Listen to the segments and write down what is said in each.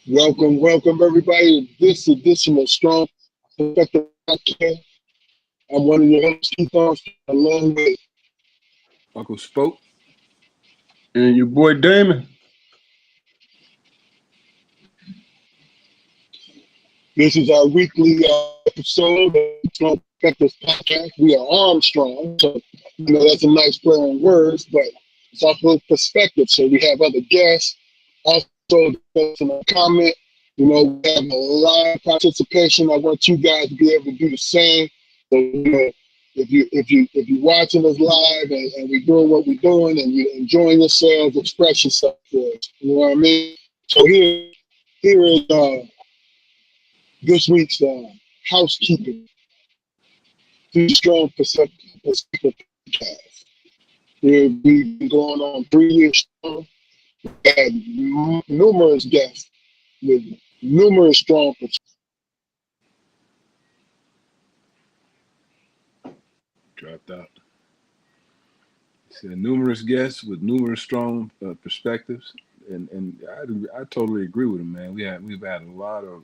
Welcome everybody to this edition of Strong Perspective Podcast. I'm one of your hosts, Keith Armstrong, along with Uncle Spoke. And your boy Damon. this is our weekly episode of Strong Perspectives Podcast. We are Armstrong, so that's a nice play on words, but it's also perspective. So we have other guests, also in a comment. We have a live participation. I want you guys to be able to do the same. So, if you're watching us live and we're doing what we're doing and you're enjoying yourselves, express yourself for us. You know what I mean? So here is this week's housekeeping. Three strong perspective podcast. We've been going on 3 years strong. We had numerous guests with numerous strong perspectives. Dropped out. Said numerous guests with numerous strong perspectives, and I totally agree with him, man. We've had a lot of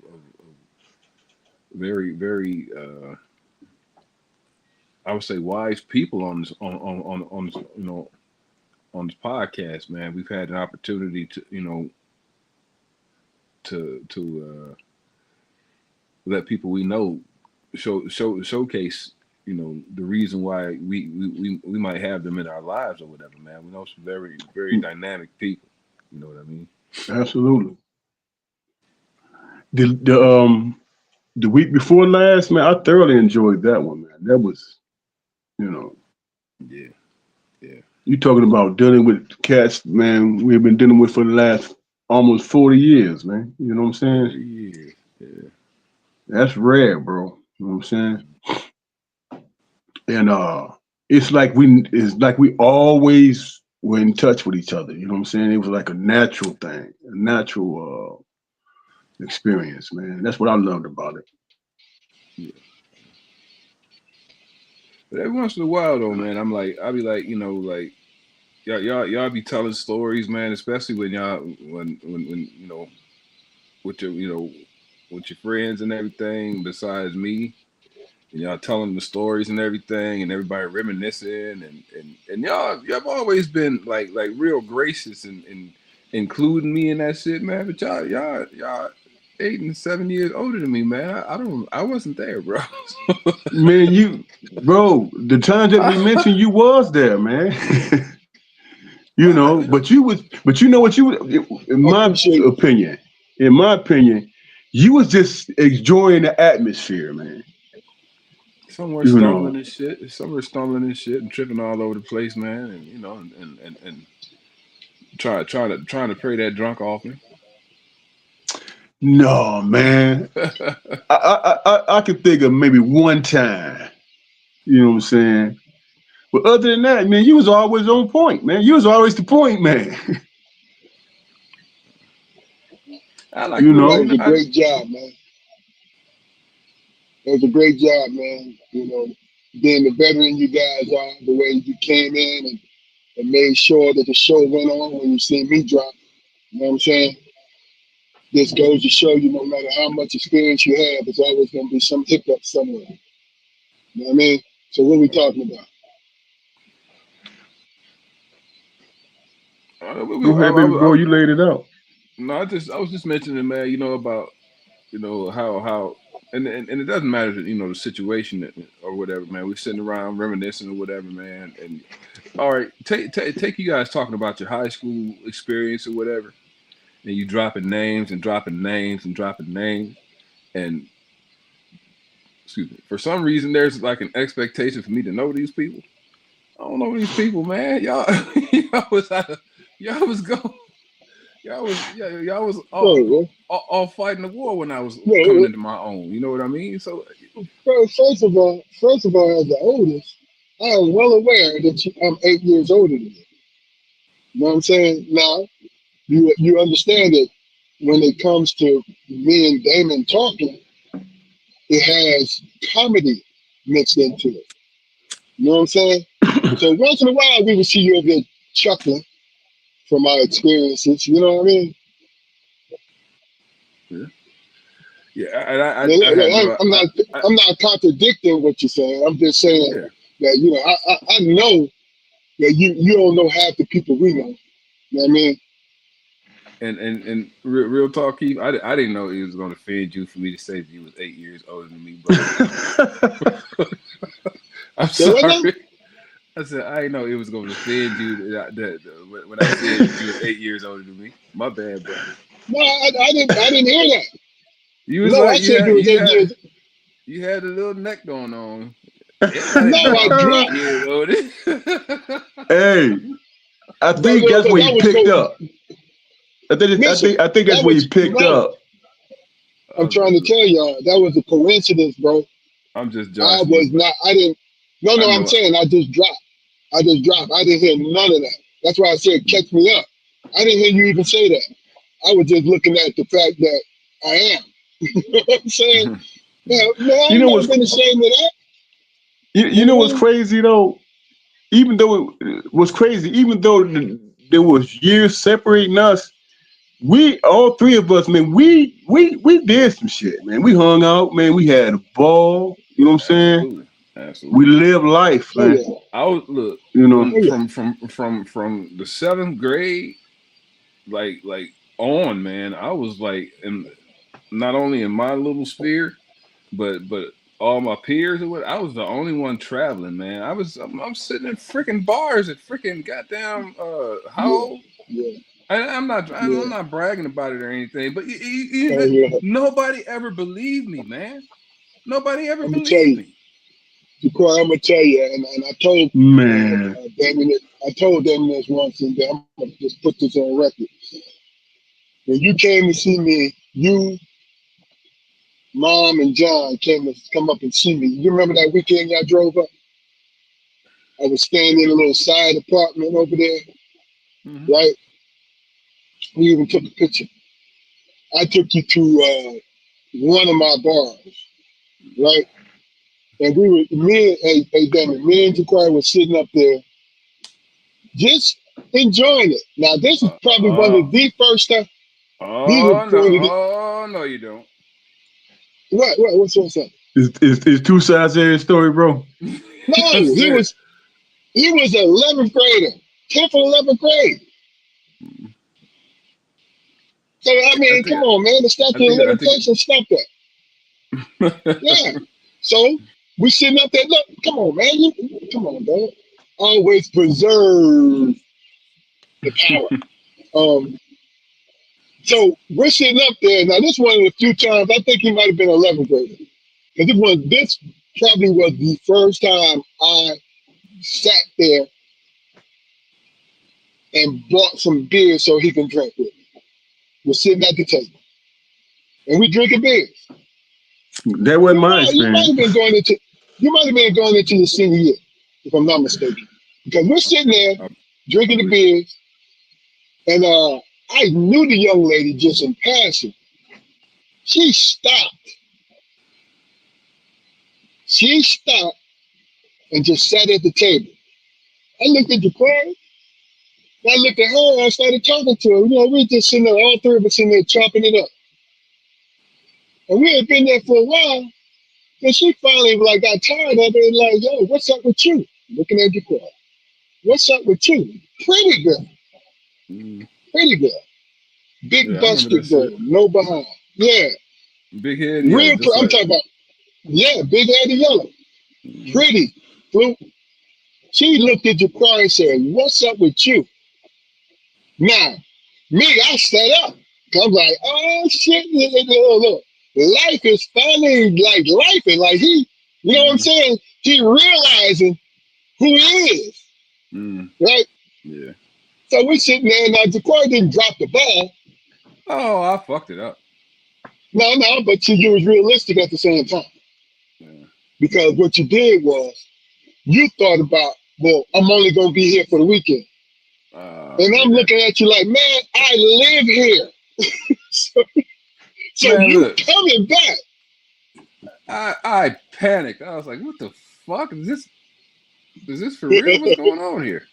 very I would say wise people on this on this, on this podcast, man. We've had an opportunity to let people we know showcase the reason why we might have them in our lives or whatever, man. We know some very dynamic people. You know what I mean? Absolutely. The week before last, man, I thoroughly enjoyed that one, man. That was, Yeah. you talking about dealing with cats, man, we've been dealing with for the last almost 40 years, man. You know what I'm saying? Yeah. That's rare, bro. You know what I'm saying? And it's like we always were in touch with each other. You know what I'm saying? It was like a natural thing, a natural experience, man. That's what I loved about it. Yeah. But every once in a while, though, man, I'll be like, like y'all be telling stories, man, especially when y'all when with your with your friends and everything. Besides me, and y'all telling the stories and everything, and everybody reminiscing, and y'all have always been like real gracious and including me in that shit, man. But y'all 8 and 7 years older than me, man. I wasn't there, bro. Man, bro, the times that we mentioned, you was there, man. Well, But you know what opinion, in my opinion, you was just enjoying the atmosphere, man. somewhere You stumbling know, and shit, and tripping all over the place, man, and and trying to pray that drunk off me. no, man. I could think of maybe one time. You know what I'm saying? But other than that, man, you was always on point, man. You was always the point, man. I like you the That way know, was a great job, man. That was a great job, man. Being the veteran you guys are, the way you came in and made sure that the show went on when you see me drop. You know what I'm saying? This goes to show you no matter how much experience you have, there's always going to be some hiccup somewhere. You know what I mean? So what are we talking about? go ahead, baby boy. You laid it out. no, I was just mentioning, man, about how and it doesn't matter the situation or whatever, man. We sitting around reminiscing or whatever, man. And all right, take you guys talking about your high school experience or whatever, and you dropping names and dropping names and dropping names, and excuse me, for some reason there's like an expectation for me to know these people. I don't know these people, man. Y'all, y'all was out of, y'all was going, y'all was Well, all fighting the war when I was coming well, into my own. You know what I mean? So first of all, as the oldest, I am well aware that I'm 8 years older than you. You know what I'm saying? Now, you understand that when it comes to me and Damon talking, it has comedy mixed into it. You know what I'm saying? So once in a while, we will see you over there chuckling from our experiences. You know what I mean? Yeah, and I had Like, no. I'm not contradicting what you're saying. I'm just saying Yeah, that I know that you don't know half the people we know. You know what I mean? and real talk, Keith. I didn't know it was going to offend you for me to say that you was 8 years older than me, bro. I'm So what now? sorry. I said I didn't know it was going to offend you when I said that you was 8 years older than me. My bad, bro. No, I didn't hear that. You was No, I like said you was 8 years. you had a little neck going on. Everybody No, know I I'm dropped. 8 years older. Hey, I But think that's but where that he was picked so. up. Listen, I think that's that where he was picked no. up. I'm trying to tell y'all that was a coincidence, bro. I'm just I joshing you, was but not. I didn't. No, I no. I'm know. saying I just dropped. I just dropped. I didn't hear none of that. That's why I said catch me up. I didn't hear you even say that. I was just looking at the fact that I am. You know what I'm saying? Yeah, no, You I've know never what's been ashamed of that. you You know what's know? crazy though? Even though it was crazy, even though there was years separating us, we all three of us, man, we did some shit, man. We hung out, man. We had a ball. You know what I'm saying? Absolutely, We absolutely. lived life, Oh man. yeah. I was look You know. Oh yeah. from the seventh grade, like on, man. I was like in not only in my little sphere, but all my peers and what. I was the only one traveling, man. I'm sitting in freaking bars at freaking goddamn Yeah. how Yeah. I'm Yeah. not bragging about it or anything, but Oh yeah. nobody ever believed me, man. Nobody ever I'm gonna tell believed you. me. Jaquan, I'm gonna tell you, and I told Man. Damon, I told them this once, and I'm gonna just put this on record. When you came to see me, you, Mom, and John came to come up and see me. You remember that weekend y'all drove up? I was staying in a little side apartment over there, Hmm. right? We even took a picture. I took you to one of my bars, right? And we were me and hey Damon, me and Jaquan were sitting up there just enjoying it. Now this is probably one of Oh, the first time. These are oh no, one of the oh no, you don't. what's up? It's two sides of the story, bro. No, That's it. he was an 11th grader, 10th or 11th grade. So I I mean, think come on, man, the I statute of think I think limitations stopped that. Yeah. So we sitting up there. Look, come on, man, come on, dog. Always preserve the power. Um, so we're sitting up there. Now this one of the few times I think he might have been 11th grader because this probably was the first time I sat there and bought some beer so he can drink with me. We're sitting at the table and we drinking beers. That wasn't my You might have been experience. going into your senior year, if I'm not mistaken. Because we're sitting there I drinking the believe. beers, and I knew the young lady just in passing. She stopped. She stopped and just sat at the table. I looked at the crowd. I looked at her and I started talking to her. You know, we were just sitting there, all three of us sitting there chopping it up. And we had been there for a while. And she finally like got tired of it and like, yo, what's up with you? Looking at the crowd. What's up with you? Pretty girl. Mm, Pretty girl. yeah, Big I remember that busted girl. shit. No behind. Yeah. Big head and yellow, Real just I'm like. talking about, yeah, big head and yellow. Mhm. Pretty. Blue. She looked at Ja'Quan and said, what's up with you? Now, me, I sat up. I'm like, oh shit, look. Life is finally like life and like you know what I'm Mhm. saying? He realizing who he is, Mm, right? yeah. So we're sitting there now. Ja'Quan didn't drop the ball. Oh, I fucked it up. No, but you was realistic at the same time. Yeah. Because what you did was you thought about, well, I'm only gonna be here for the weekend. And Yeah, I'm that looking at you like, man, I live here. so, so man. you Look, coming back. I panicked. I was like, "What the fuck is this? Is this for real? What's going on here?"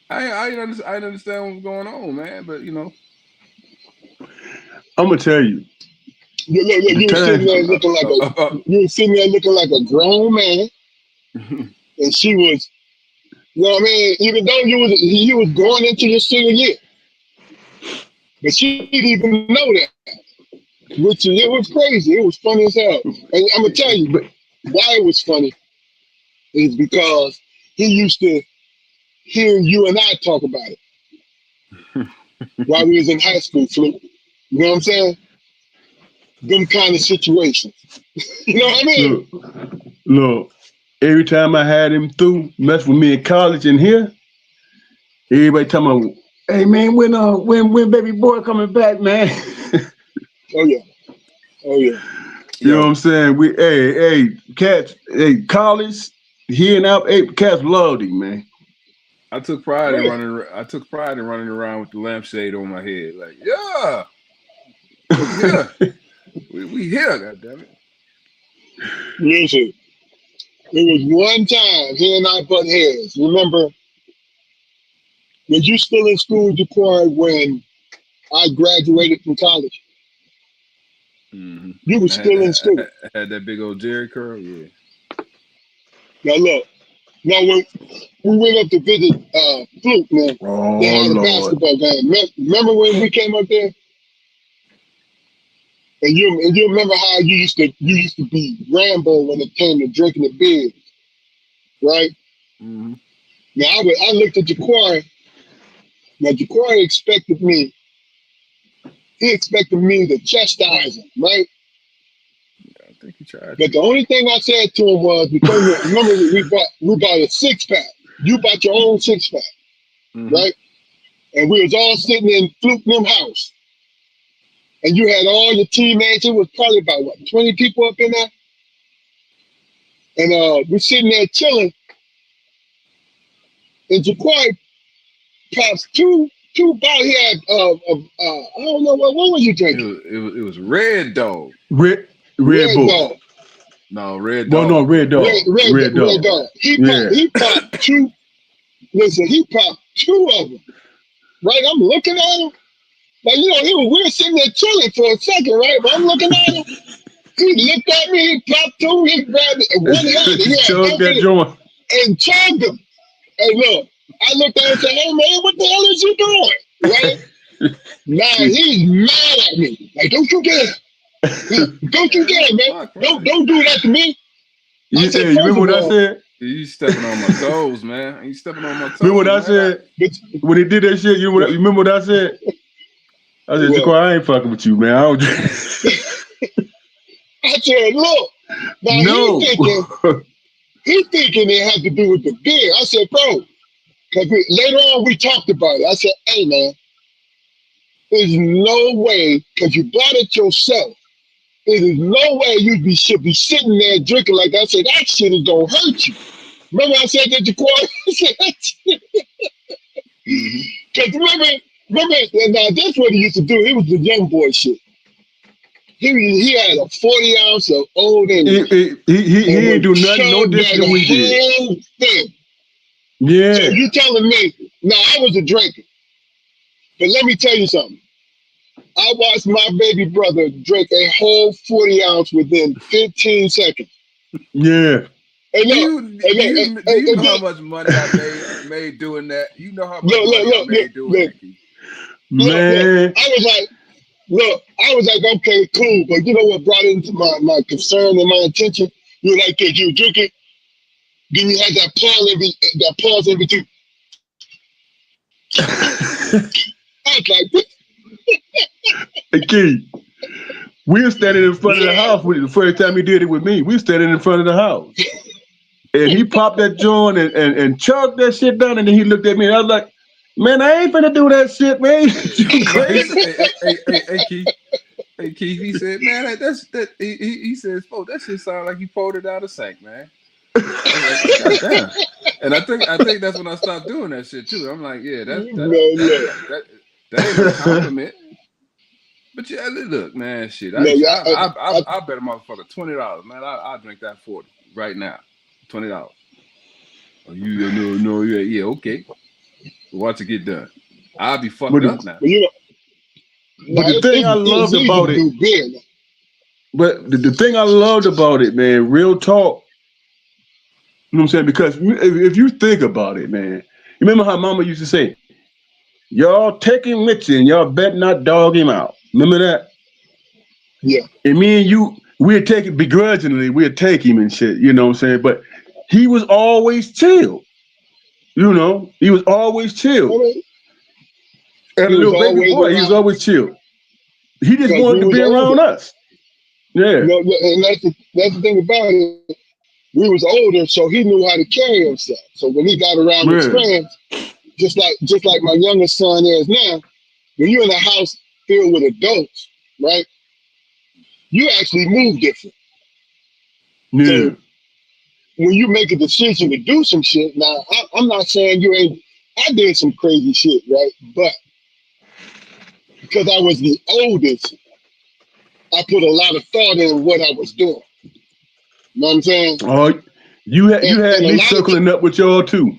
I didn't understand what was going on, man. But I'm gonna tell you. You were sitting there looking like a grown man, and she was, you know what I mean? Even though you was going into your senior year, but she didn't even know that, which it was crazy. It was funny as hell. And I'm gonna tell you why it was funny is because he used to hear you and I talk about it while we was in high school, Fluke. You know what I'm saying? Them kind of situations. You know what I mean? Look, every time I had him through mess with me in college and here, everybody talking about, hey man, when baby boy coming back, man? Oh yeah. Oh yeah. You know what Yo, I'm saying? Cats, college, here and out, cats loved him, man. I took pride Oh in yeah. running. I took pride in running around with the lampshade on my head. Like, yeah, we here. We here. God damn it. Listen, it was one time he and I butt heads. Remember, was you still in school, Jaquan, when I graduated from college? Mm-hmm. You were I had, still in school. I had that big old Jerry curl. Yeah. Now look, now when we went up to visit Fluke, man, they Oh had a Lord. basketball game. Remember when we came up there? And you remember how you used to be Rambo when it came to drinking the beer, right? Mm-hmm. Now I looked at Jaquan. Now Jaquan expected me to chastise him, right? I think he tried But to. the only thing I said to him was because remember we bought a 6-pack. You bought your own 6-pack, Mm-hmm. right? And we was all sitting in Fluke them house, and you had all your teammates. It was probably about 20 people up in there, and we're sitting there chilling. And Jaquan pops two bottles. He had I don't know what was you drinking? It was Red Dog. Red Red Red Bull. Dog. No, Red Well, no, Dog. Red Red Dog. red Red red Dog. dog. He popped Yeah. he popped two. Listen, he popped two of them. Right, I'm looking at him. Like we were sitting there chilling for a second, right? But I'm looking at him. He looked at me. He popped two. He grabbed it. One hand. He had Chug both of that it joint. and chugged them. Hey, look. I looked at him and said, "Hey man, what the hell is you doing?" Right? Now he's mad at me. Like, don't you get it? Don't you get What it, the man? fuck, man? Don't do that to me. I said, You first remember of what I all, said? You stepping on my toes, man. You stepping on my Remember what toes, I man. said? but, When he did that shit, you remember what I said? I said, well, Jaquan, I ain't fucking with you, man. I don't I said, look. Now No. he thinking it had to do with the beer. I said, bro, because later on we talked about it. I said, hey man, there's no way, because you bought it yourself. There is no way should be sitting there drinking like that. I said, that shit is gonna hurt you. Remember I said that to Corey? I said that shit. Mm-hmm. Because remember, now that's what he used to do. It was the young boy shit. He had a 40 ounce of Old English He and ain't would do nothing, no chug different that than we did. whole thing. So Yeah. you telling me, now I was a drinker, but let me tell you something. I watched my baby brother drink a whole 40 ounce within 15 seconds. Yeah. And Do look, you and do look, you do you and know how then, much money I made doing that? You know how much look, look, money I look, look, made doing look, that, Keith. look. Man. I was like, okay, cool. But you know what brought it into my concern and my attention? You were like, you were drinking, then you had that pause in between. I was like, Hey, Key, we were standing in front of the yeah. house the first time he did it with me. We were standing in front of the house. And he popped that joint and chugged that shit down. And then he looked at me and I was like, man, I ain't finna do that shit, man. You No, he crazy? said, hey, Keith. Hey Keith, he said, man, that's that. He says, "Oh, that shit sound like you pulled it out of sink, man." I was like, God damn. And I think that's when I stopped doing that shit too. I'm like, yeah, Man, look, that ain't no compliment. But yeah, look, man, shit. I look, I bet a motherfucker $20, man. I drink that 40 right now, $20. Oh, you no, yeah, okay. Watch it get done. I'll be But fucked the, up now. but you know, but now the thing I it's loved easy about to it, do beer. Now. But the thing I loved about it, man, real talk, you know what I'm saying? Because if you think about it, man, you remember how Mama used to say, "Y'all take him with you, and y'all bet not dog him out." Remember that? Yeah. And me and you, we'd take it begrudgingly, we'd take him and shit, you know what I'm saying? But he was always chill, you know? He was always I chill. mean, As a he was little baby always boy, he was around always chill. He just because we wanted to was be older. around us. Yeah. You know, and that's the thing about it. We was older, so he knew how to carry himself. So when he got around his Yeah. friends, just like my youngest son is now, when you're in a house filled with adults, right? You actually move different. So Yeah. when you make a decision to do some shit, now I'm not saying you ain't. I did some crazy shit, right? But because I was the oldest, I put a lot of thought in what I was doing. You know what I'm saying? Oh, you had And a me lot of circling up with y'all too.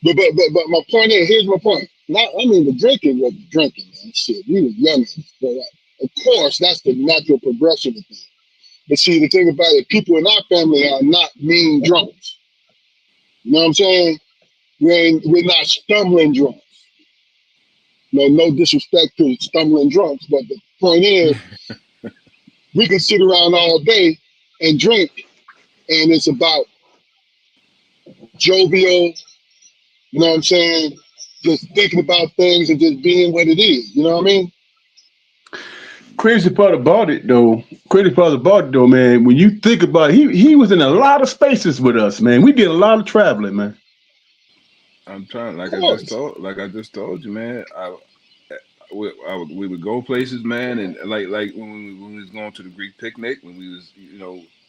but my point is, here's my point. Not I mean the drinking was drinking, man. Shit, we was young, but of course that's the natural progression of things. But see, the thing about it, people in our family are not mean drunks. You know what I'm saying? We're not stumbling drunks. No disrespect to stumbling drunks, but the point is, we can sit around all day and drink, and it's about jovial. You know what I'm saying? Just thinking about things and just being what it is. You know what I mean? Crazy part about it though, man, when you think about it, he was in a lot of spaces with us, man. We did a lot of traveling, man. I'm trying, Of course. like I just told you, man. We would go places, man, and like when we was going to the Greek picnic, when we was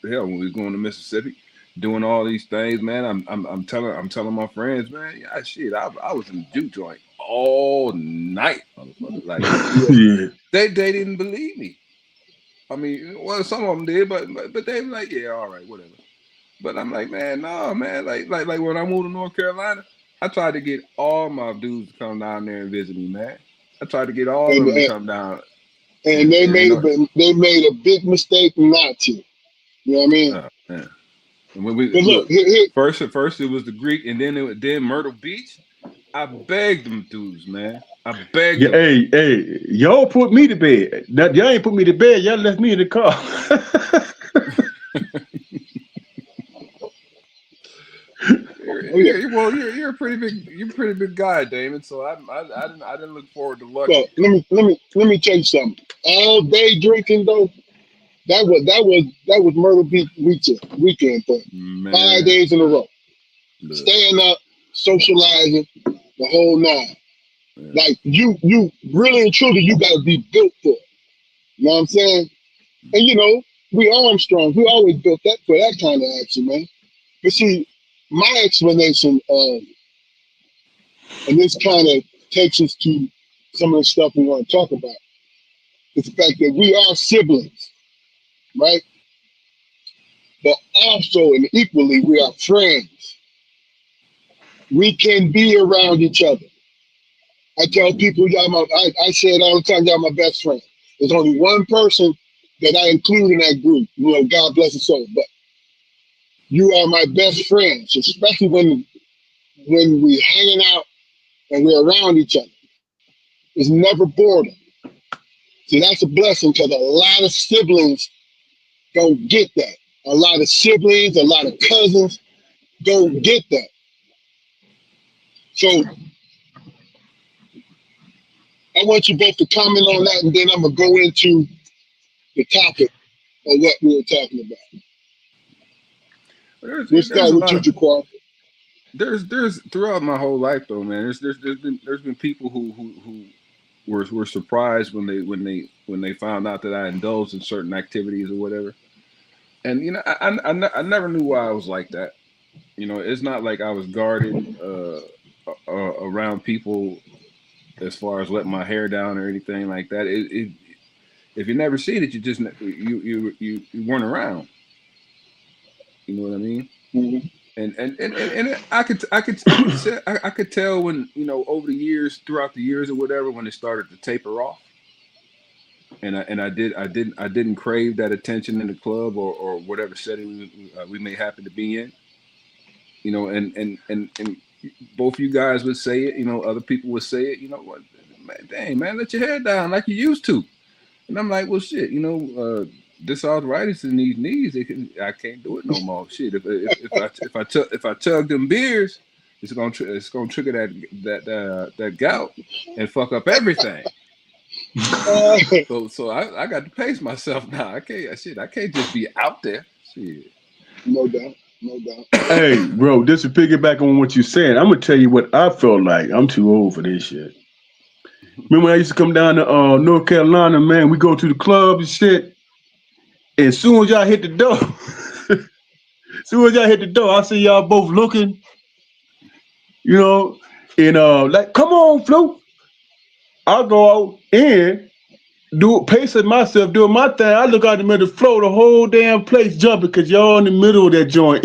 hell when we was going to Mississippi, doing all these things, man. I'm telling my friends, man, yeah, shit, I was in the juke joint all night, motherfucker. Like Yeah. Yeah. they didn't believe me. I mean, well, some of them did, but they were like, yeah, all right, whatever. But I'm like, man, no, man, like when I moved to North Carolina, I tried to get all my dudes to come down there and visit me, man. I tried to get all of And them to and, come down. and And, and they made a big mistake not to. You know what I mean? man. And when we But look, look, here, first it was the Greek, and then Myrtle Beach. I begged them dudes, man. I begged Yeah, them. hey, y'all put me to bed. That y'all ain't put me to bed. Y'all left me in the car. oh yeah. Well, you're a pretty big guy, Damon. So I didn't look forward to luck. Well, let me tell you something. All day drinking though, that was Myrtle Beach weekend thing. Five Man, days in a row, look, staying up, socializing, the whole nine. man. Like you really and truly, you got to be built for it. You know what I'm saying? And we Armstrong, we always built that for that kind of action, man. But see, my explanation, and this kind of takes us to some of the stuff we want to talk about, is the fact that we are siblings, right? But also and equally, we are friends. We can be around each other. I tell people, I say it all the time, y'all my best friend. There's only one person that I include in that group. God bless his soul. But you are my best friends, especially when we hanging out and we're around each other. It's never boredom. See, that's a blessing because a lot of siblings don't get that. A lot of siblings, a lot of cousins don't get that. So I want you both to comment on that, and then I'm gonna go into the topic of what we were talking about. We'll There's start a with lot you, of Jaquan. there's throughout my whole life though, man. There's been people who were surprised when they found out that I indulged in certain activities or whatever. And I never knew why I was like that. It's not like I was guarded around people as far as letting my hair down or anything like that. If you never seen it, you just you weren't around. You know what I mean? Mm-hmm. And I could tell when over the years, throughout the years or whatever, when it started to taper off. and I didn't crave that attention in the club or whatever setting we may happen to be in. You know, and both you guys would say it. You know, other people would say it. You know what? Man, dang man, let your hair down like you used to. And I'm like, well, shit. You know, this arthritis in these knees, I can't do it no more. Shit, if I chug them beers, it's gonna trigger that gout and fuck up everything. So I got to pace myself now. I can't just be out there. Shit. No doubt, no doubt. Hey, bro, just to piggyback on what you said, I'm gonna tell you what I felt like. I'm too old for this shit. Remember when I used to come down to North Carolina, man? We go to the club and shit. And as soon as y'all hit the door, I see y'all both looking, you know, and like, come on, Flu. I'll go out and pacing myself, doing my thing. I look out the middle of the floor, the whole damn place jumping because y'all in the middle of that joint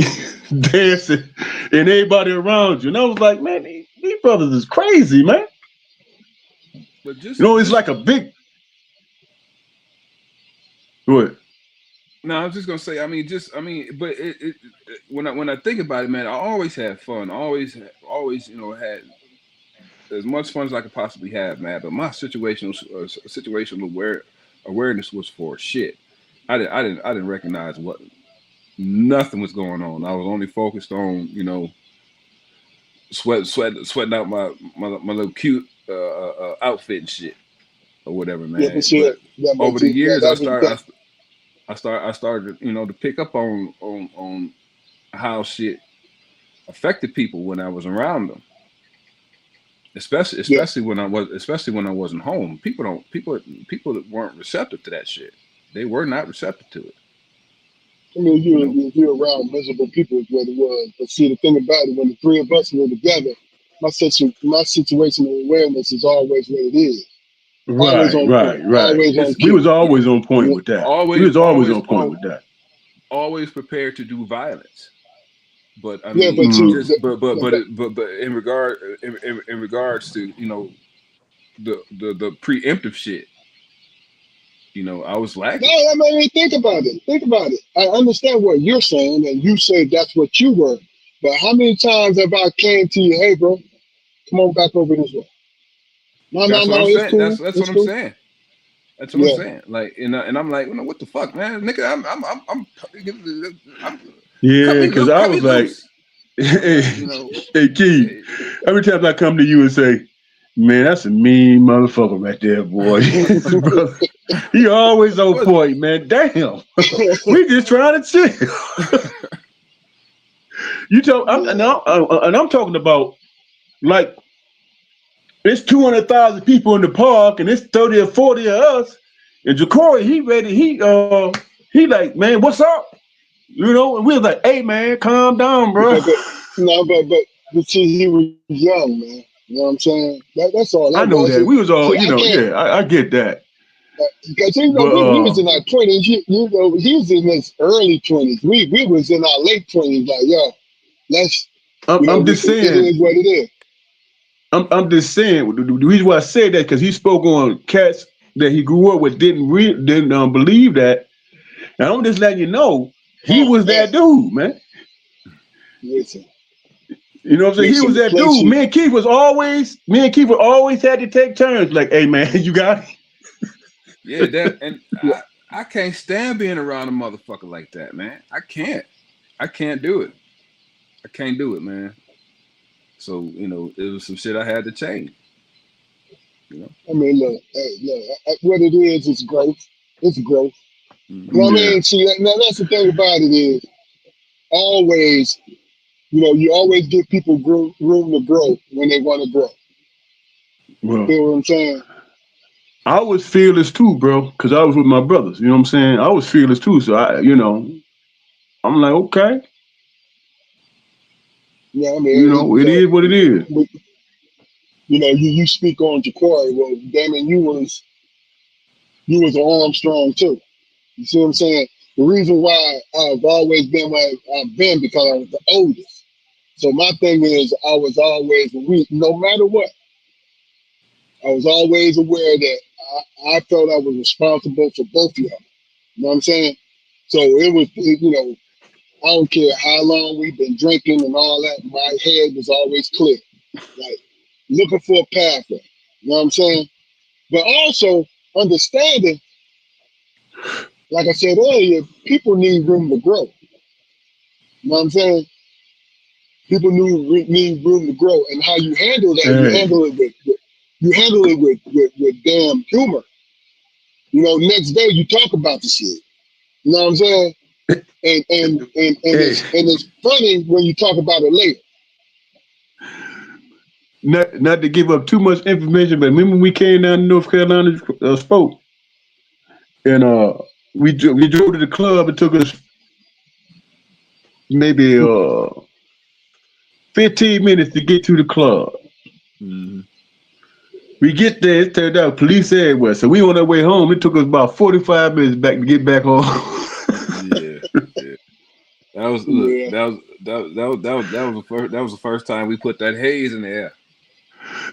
dancing and everybody around you. And I was like, man, these brothers is crazy, man. But You know, it's like a big. What? no, I was just gonna say. But when I think about it, man, I always had fun. Always, you know, had as much fun as I could possibly have, man. But my situational awareness was for shit. I didn't recognize what nothing was going on. I was only focused on, you know, sweating out my little cute outfit and shit or whatever, Yeah, for man. sure. But Yeah, but over the yeah, years, that was that. I started, you know, to pick up on how shit affected people when I was around them. Yeah, Especially when I wasn't home. People that weren't receptive to that shit. They were not receptive to it. I mean, You know. you're around miserable people is what it was. But see, the thing about it, when the three of us were together, my situational awareness is always what it is. Always Right, on point. right, right. Always on We cue. was always on point Yeah, with that. We always was always on point with that. always prepared to do violence. But I yeah, but mean, see, Mm. just but in regards to, you know, the preemptive shit, you know, I was no, lacking. I mean, think about it. Think about it. I understand what you're saying, and you say that's what you were. But how many times have I came to you, hey, bro, come on back over this way? No, no, That's what I'm no, it's saying. cool. That's what It's I'm cool. saying. That's what I'm Yeah. saying. Like, and I'm like, you know, what the fuck, man, nigga, I'm Yeah, because I cut me was like, loose. I'm hey, like, you know, hey, Key, eh, every time I come to you and say, man, that's a mean motherfucker right there, boy. Brother, he always on what point, man. Damn. We just trying to chill. You talk, Yeah. and I'm talking about like it's 200,000 people in the park, and it's 30 or 40 of us. And Ja'Cory, he ready. He like, man, what's up? You know, and we was like, hey, man, calm down, bro. Yeah, but no, but see, he was young, man. You know what I'm saying? That's all that I was. know that we was See, all, I can't yeah, I get that, because but we was in our 20s. He was in his early 20s. We was in our late 20s. Like, yo, let's, I'm just it saying, is what it is. I'm just saying. The reason why I said that because he spoke on cats that he grew up with didn't believe that, and I'm just letting you know he Oh was man, that dude, man. listen, You know what I'm saying? He was listen. The that dude. places. Me and Keith would always had to take turns. Like, hey man, you got it. yeah, that and Yeah, I can't stand being around a motherfucker like that, man. I can't do it. I can't do it, man. So, you know, it was some shit I had to change. You know. I mean, look, hey, look. What it is growth. It's growth. You know what I Hmm. Yeah. mean? See, now that's the thing about it is always. You always give people room to grow when they want to grow. You Well, feel what I'm saying? I was fearless too, bro, because I was with my brothers. You know what I'm saying? I was fearless too. So I'm like, okay, Yeah, I mean, it is what it is. but, you speak on Ja'Cory. Well, Damon, you was an Armstrong too. You see what I'm saying? The reason why I've always been where I've been because I was the oldest. So my thing is, I was always no matter what, I was always aware that I felt I was responsible for both of y'all. You know what I'm saying? So I don't care how long we've been drinking and all that. My head was always clear, like looking for a pathway. You know what I'm saying? But also understanding, like I said earlier, people need room to grow. You know what I'm saying? People need room to grow, and how you handle that, Hey, you handle it with damn humor. Next day you talk about the shit. You know what I'm saying? hey, And it's funny when you talk about it later. not to give up too much information, but remember we came down to North Carolina spoke, and we drove to the club. It took us maybe 15 minutes to get to the club. Mm-hmm. We get there, it turned out police everywhere. So we on our way home. It took us about 45 minutes back to get back home. Yeah, yeah. That was look. Yeah, That was the first time we put that haze in the air.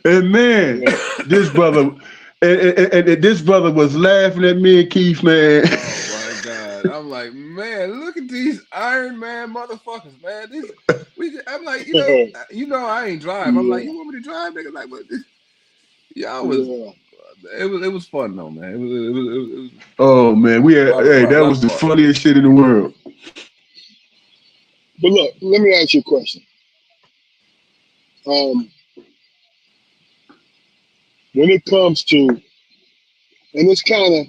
And man, yeah. this brother and this brother was laughing at me and Keith, man. Oh my god! I'm like, man, look at these Iron Man motherfuckers, man. I'm like, I ain't drive. I'm like, Yeah, you want me to drive, nigga? Like, but y'all was, yeah. it was fun though, man. It was Oh man, a lot of hey, fun, a that lot was of the fun. funniest shit in the world. But look, let me ask you a question. Um, when it comes to, and it's kind of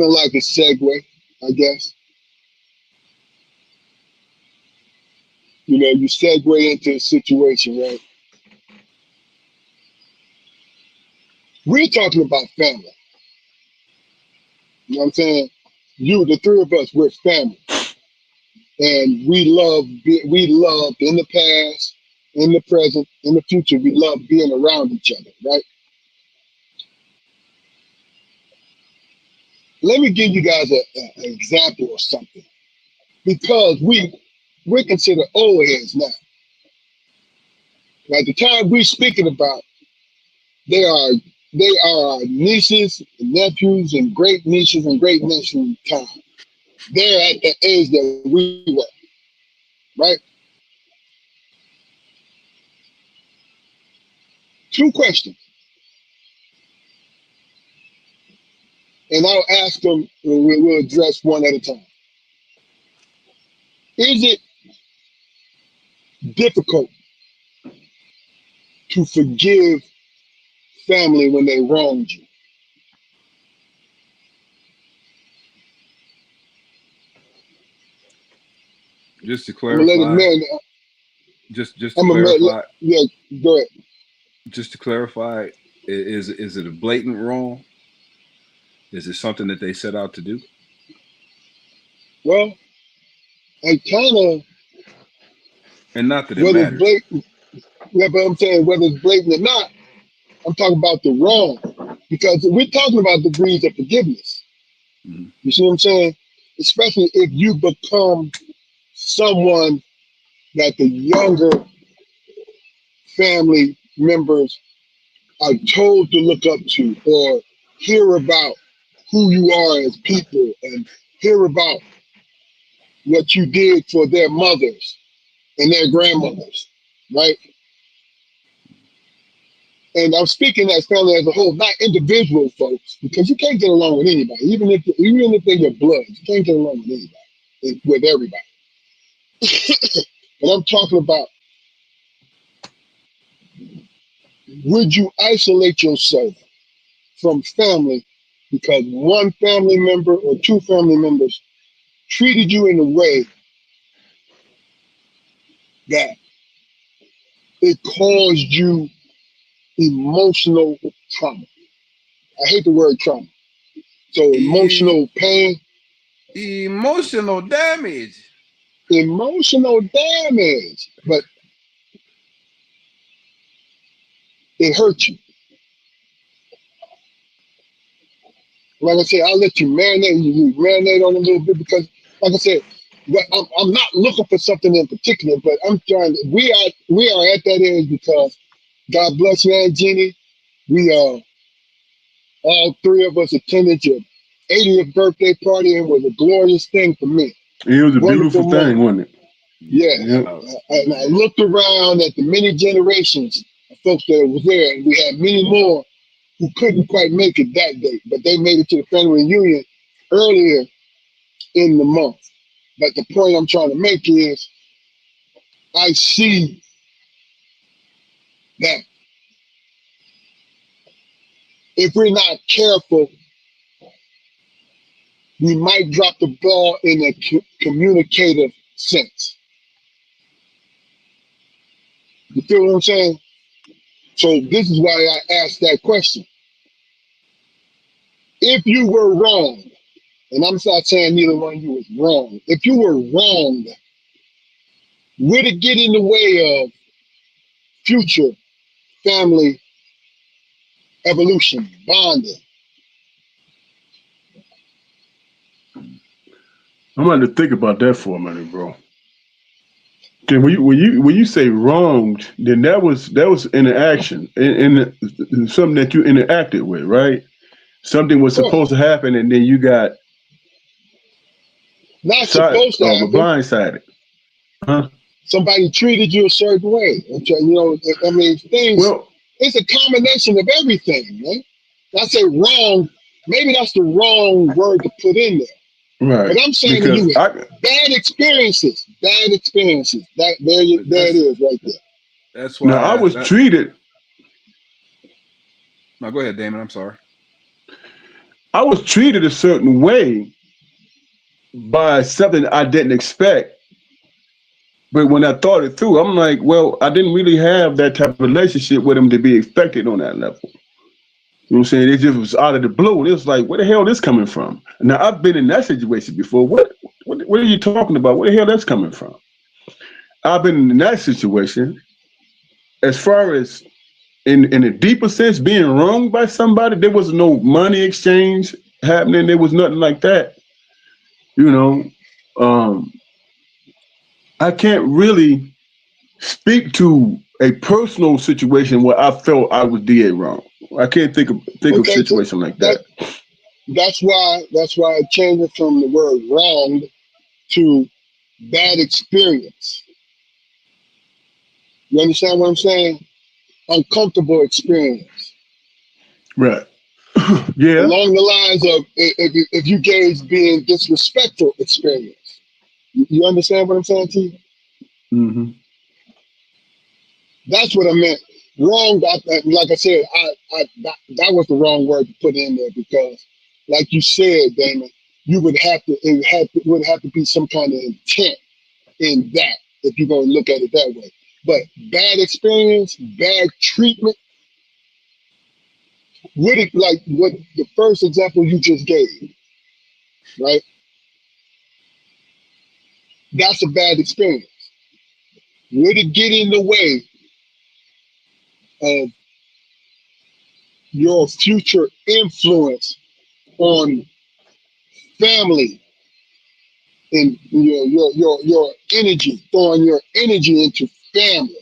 like a segue, I guess. You segue into a situation, right? We're talking about family. You know what I'm saying? The three of us, we're family, and we love in the past, in the present, in the future. We love being around each other, right? Let me give you guys an example of something, because we're considered old heads now. Like the time we're speaking about, they are they are our nieces and nephews and great nieces and great nephews time. They're at the age that we were, right? Two questions, and I'll ask them. We'll address one at a time. Is it difficult to forgive family when they wronged you? Just to I'm gonna let it clarify, man. just to I'm gonna let, clarify, yeah. Go ahead. just to clarify, is it a blatant wrong? Is it something that they set out to do? Well, I kind of, And not that it whether it's matters. blatant, yeah, but I'm saying whether it's blatant or not, I'm talking about the wrong, because we're talking about degrees of forgiveness. Mm-hmm. You see what I'm saying? Especially if you become someone that the younger family members are told to look up to, or hear about who you are as people, and hear about what you did for their mothers and their grandmothers, right? And I'm speaking as family as a whole, not individual folks, because you can't get along with anybody, even if they're your blood, you can't get along with anybody, with everybody. But I'm talking about, would you isolate yourself from family because one family member or two family members treated you in a way that it caused you emotional trauma? I hate the word trauma. So E- emotional pain, emotional damage. emotional damage, but it hurt you. Like I said, I'll let you marinate. You marinate on it a little bit, because, like I said, I'm not looking for something in particular, but I'm trying. We are at that age because God bless you, Aunt Jeannie. We all three of us attended your 80th birthday party, and it was a glorious thing for me. It was a beautiful Wonderful thing, moment. wasn't it? Yes. Yep. And I Yeah. looked around at the many generations of folks that was there, and we had many more who couldn't quite make it that day, but they made it to the family reunion earlier in the month. But the point I'm trying to make is I see that if we're not careful, we might drop the ball in a communicative sense. You feel what I'm saying? So this is why I asked that question. If you were wrong, and I'm not saying neither one of you was wrong. If you were wrong, would it get in the way of future family evolution, bonding? I'm going to think about that for a minute, bro. Okay, when you say wronged, then that was interaction in something that you interacted with, right? Something Of was supposed course, to happen, and then you got not side supposed to happen. blindsided, huh? Somebody treated you a certain way. Okay, you know, I mean, things. Well, It's a combination of everything, man. I say wrong. Maybe that's the wrong word to put in there. But right, I'm saying to because you, I bad experiences, bad experiences. That But there it is, right there. that's now why I was that. treated No, go ahead, Damon. I'm sorry. I was treated a certain way by something I didn't expect. But when I thought it through, I'm like, well, I didn't really have that type of relationship with him to be expected on that level. You know what I'm saying? It just was out of the blue. And it was like, where the hell is this coming from? Now, I've been in that situation before. What are you talking about? Where the hell that's coming from? I've been in that situation. As far as in a deeper sense, being wronged by somebody, there was no money exchange happening. There was nothing like that. You know, um, I can't really speak to a personal situation where I felt I was did wrong. I can't think of a Okay, so situation like that that. that's why I changed it from the word wrong to bad experience. You understand what I'm saying? Uncomfortable experience. Right. Yeah. Along the lines of if you gauge being disrespectful experience. You understand what I'm saying to you? Hmm. That's what I meant. Wrong. Like I said, that was the wrong word to put in there because, like you said, Damon, you would have to would have to be some kind of intent in that if you're going to look at it that way. But bad experience, bad treatment, would it like what the first example you just gave, right? That's a bad experience. Would it get in the way of your future influence on family and your energy, throwing your energy into family?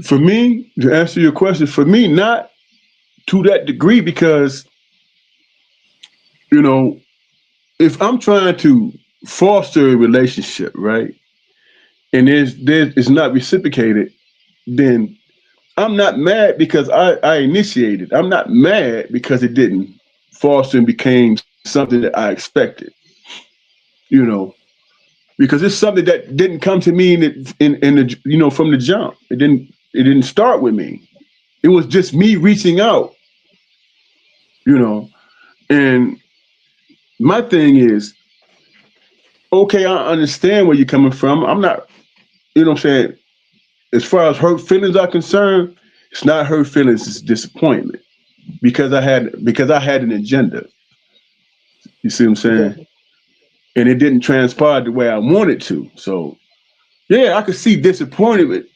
For me, to answer your question, for me, not to that degree because, you know, if I'm trying to foster a relationship, right, and there's it's not reciprocated, then I'm not mad because I initiated. I'm not mad because it didn't foster and became something that I expected. You know, because it's something that didn't come to me in the from the jump. It didn't start with me. It was just me reaching out. You know, and my thing is, okay, I understand where you're coming from. I'm not, what I'm saying. As far as hurt feelings are concerned, it's not hurt feelings. It's disappointment because I had an agenda. You see what I'm saying? Okay, And it didn't transpire the way I wanted to. So yeah, I could see disappointment,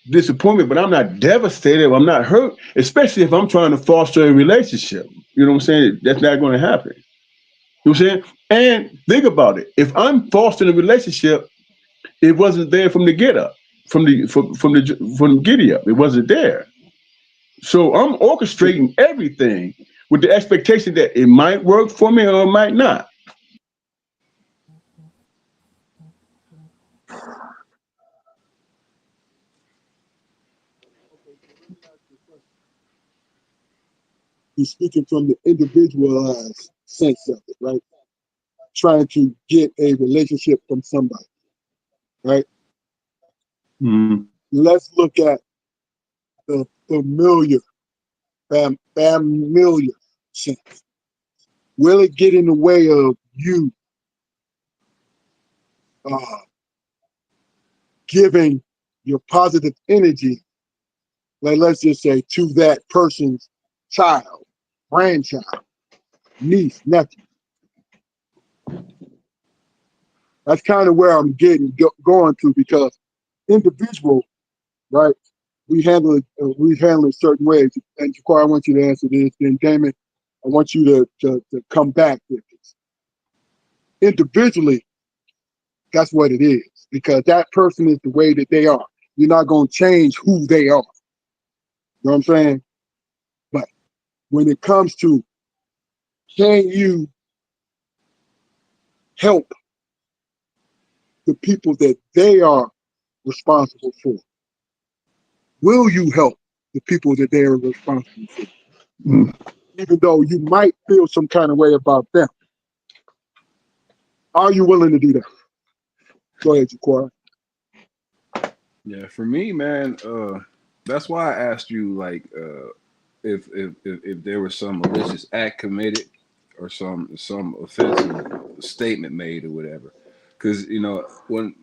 but I'm not devastated. I'm not hurt, especially if I'm trying to foster a relationship. You know what I'm saying? That's not going to happen. You know what I'm saying? And think about it. If I'm fostering a relationship, it wasn't there from the get up. from giddy up. It wasn't there. So I'm orchestrating everything with the expectation that it might work for me or it might not. Okay, so let me ask you a question. You're speaking from the individualized sense of it, right? Trying to get a relationship from somebody, right? Mm-hmm. Let's look at the familiar, familiar sense. Will it get in the way of you uh, giving your positive energy, like let's just say, to that person's child, grandchild, niece, nephew? That's kind of where I'm going to, because individual, right? We handle it certain ways. And Jaquar, I want you to answer this. Then Damon, I want you to come back with this. Individually, that's what it is, because that person is the way that they are. You're not going to change who they are. You know what I'm saying? But when it comes to, can you help the people that they are responsible for? Will you help the people that they are responsible for? Even though you might feel some kind of way about them, are you willing to do that? Go ahead, Jaquar. Yeah, for me, man, that's why I asked you, like, if there was some malicious act committed or some offensive statement made or whatever, because when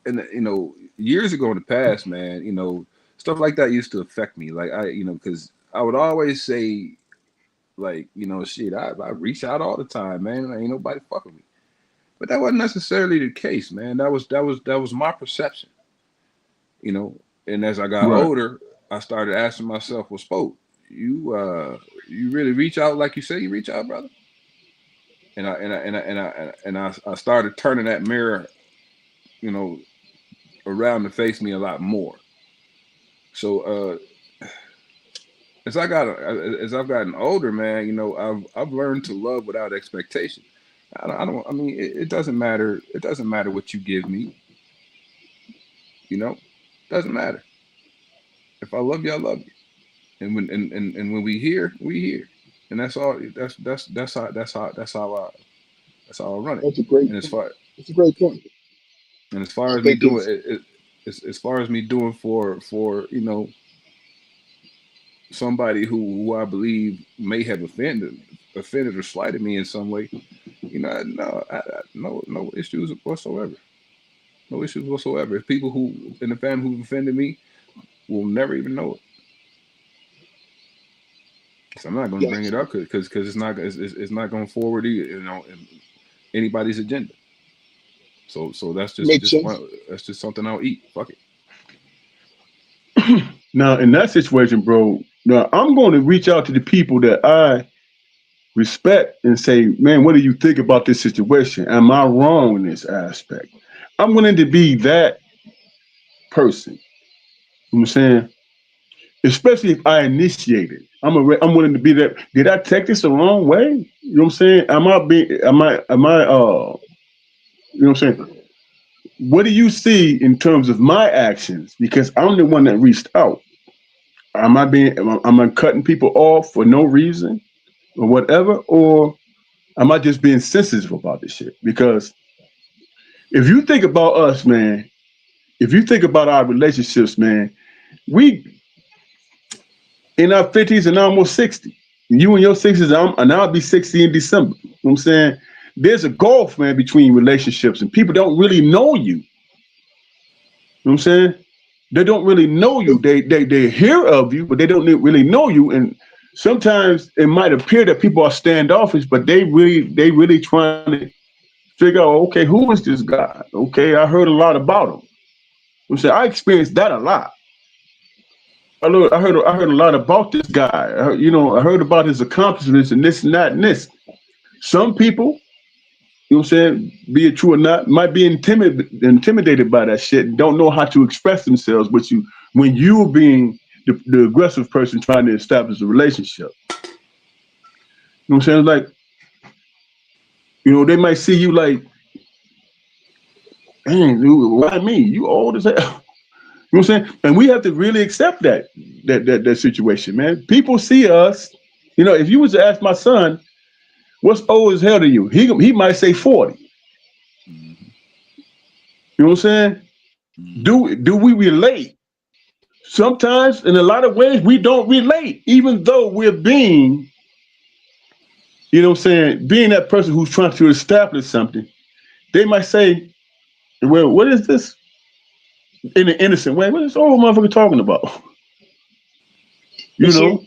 and years ago in the past, man, stuff like that used to affect me. Like because I would always say, like, shit, I reach out all the time, man. Ain't nobody fucking me. But that wasn't necessarily the case, man. That was my perception, you know. And as I got Right. older, I started asking myself, well, Spoke, you really reach out like you say you reach out, brother? And I started turning that mirror, you know, around to face me a lot more. So as I've gotten older, man, I've learned to love without expectation. I mean, it doesn't matter. It doesn't matter what you give me. You know, doesn't matter. If I love you, I love you. And when we here, and that's all. That's how I run it. That's a great And as point. far That's a great point. and as far I as me think doing it's it, as far as me doing for somebody who I believe may have offended or slighted me in some way, no, no issues whatsoever. No issues whatsoever. If people who in the family who've offended me will never even know it. So I'm not going to bring Gotcha. it up because it's not going forward either, in anybody's agenda. So that's just Makes just sense. one that's just something I'll eat. Fuck it. Now, in that situation, bro, now I'm going to reach out to the people that I respect and say, man, what do you think about this situation? Am I wrong in this aspect? I'm willing to be that person. You know what I'm saying? Especially if I initiate it. I'm willing to be that. Did I take this the wrong way? You know what I'm saying? You know what I'm saying? What do you see in terms of my actions? Because I'm the one that reached out. Am I cutting people off for no reason or whatever? Or am I just being sensitive about this shit? Because if you think about us, man, if you think about our relationships, man, we in our 50s and almost 60. You in your 60s, and I'll be 60 in December. You know what I'm saying? There's a gulf, man, between relationships, and people don't really know you. You know what I'm saying? They don't really know you. They hear of you, but they don't really know you. And sometimes it might appear that people are standoffish, but they really trying to figure out, okay, who is this guy? Okay, I heard a lot about him. I'm saying I experienced that a lot. I heard a lot about this guy. I heard about his accomplishments and this and that and this. Some people You know what I'm saying? Be it true or not, might be intimidated by that shit and don't know how to express themselves. But when you're being the aggressive person trying to establish a relationship, you know what I'm saying? Like, they might see you like, man, dude, why me? You old as hell. You know what I'm saying? And we have to really accept that situation, man. People see us. If you was to ask my son, what's old as hell to you? He might say 40. Mm-hmm. You know what I'm saying? Mm-hmm. Do we relate? Sometimes, in a lot of ways, we don't relate, even though we're being, being that person who's trying to establish something. They might say, well, what is this in an innocent way? What is this old motherfucker talking about? But You see, know?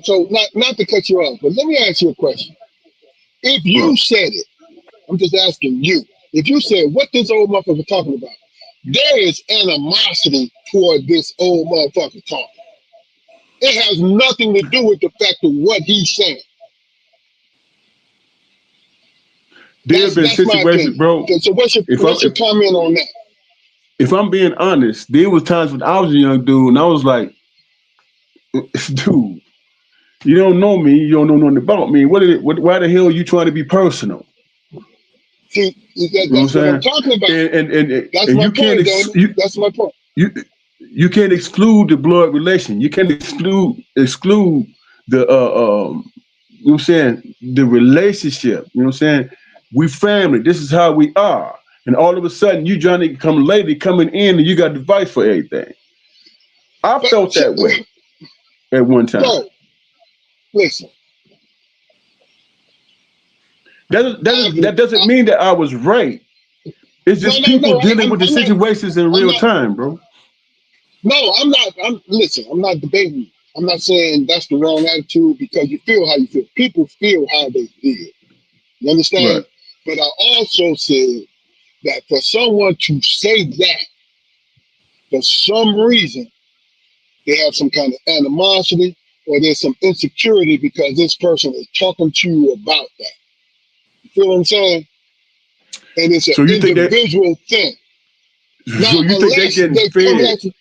so not to cut you off, but let me ask you a question. If you Well, said it, I'm just asking you. If you said what this old motherfucker talking about, there is animosity toward this old motherfucker talking. It has nothing to do with the fact of what he's saying. there have been That's my situations, opinion. bro. So If I'm what's your comment on that? if I'm being honest, there was times when I was a young dude and I was like, dude, you don't know me, you don't know nothing about me. Why the hell are you trying to be personal? See, You know what that's what I'm I'm talking about. saying? That's And my you can't point, Damon. That's my point. you you can't exclude the blood relation. You can't exclude the you know what I'm saying, the relationship. You know what I'm saying? We family. This is how we are. And all of a sudden, you Johnny come lady coming in, and you got advice for everything. I But felt that way at one time. bro, listen, I've That doesn't mean that I was right. It's no, just no, people no. dealing with the I'm not. situations in I'm real not. time, bro. No, I'm not. I'm listen. I'm not debating. I'm not saying that's the wrong attitude because you feel how you feel. People feel how they feel. You Right. understand? But I also said that for someone to say that for some reason they have some kind of animosity or there's some insecurity because this person is talking to you about that. You feel what I'm saying? And it's an So you think that? individual thing. Now, So you think they unless getting they come fed? at you,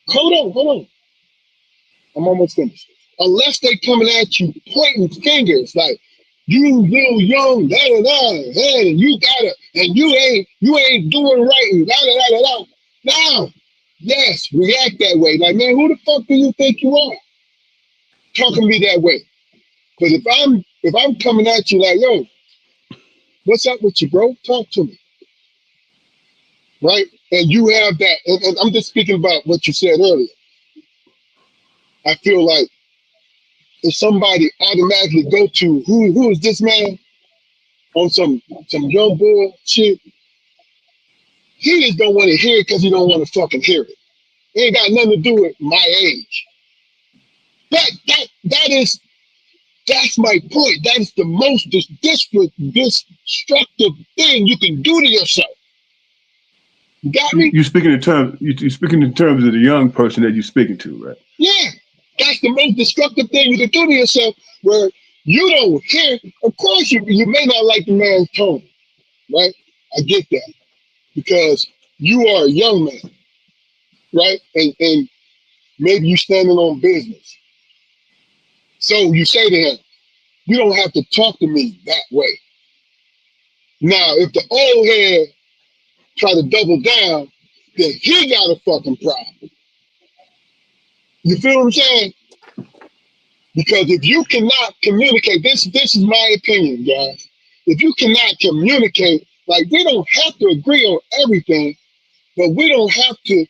hold on. I'm almost finished. Unless they coming at you pointing fingers like you little young da da da, and you gotta, and you ain't doing right, and da da da da da. Now, yes, react that way. Like, man, who the fuck do you think you are? Talking to me that way. Because if I'm coming at you like, yo, what's up with you, bro? Talk to me, right? And you have that, and I'm just speaking about what you said earlier. I feel like if somebody automatically go to who is this man on some young boy shit, he just don't want to hear it because he don't want to fucking hear it. It ain't got nothing to do with my age. But that's my point. That is the most destructive thing you can do to yourself. You got me? You speaking in terms. You speaking in terms of the young person that you're speaking to, right? Yeah. That's the most destructive thing you can do to yourself where you don't hear. Of course, you may not like the man's tone, right? I get that because you are a young man, right? And maybe you standing on business. So you say to him, you don't have to talk to me that way. Now, if the old head try to double down, then he got a fucking problem. You feel what I'm saying? Because if you cannot communicate, this is my opinion, guys. If you cannot communicate, like we don't have to agree on everything, but we don't have to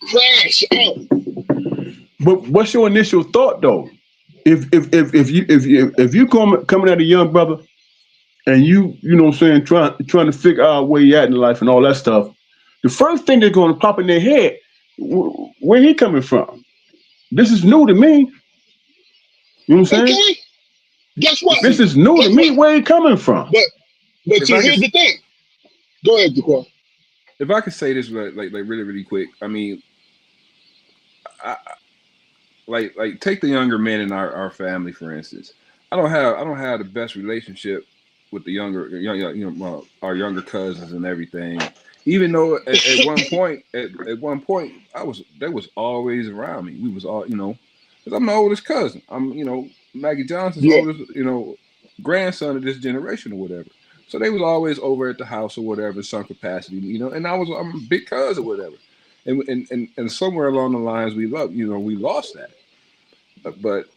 crash out. But what's your initial thought though? If you coming at a young brother and you know what I'm saying, trying to figure out where you at in life and all that stuff, the first thing that's going to pop in their head, where he coming from? This is new to me. You know what I'm saying? Okay? Guess what? This See, is new to Guess me. what? Where he coming from? But but if see, I could, here's the thing. Go ahead, Jaquan. if I could say this like really really quick, I mean, I, take the younger men in our family for instance. I don't have the best relationship with the our younger cousins and everything. Even though at one point, at one point, they was always around me. We was all, because I'm the oldest cousin. I'm, Maggie Johnson's Yeah, oldest, grandson of this generation or whatever. So they was always over at the house or whatever, in some capacity, and I'm a big cousin or whatever. And somewhere along the lines we lost that. But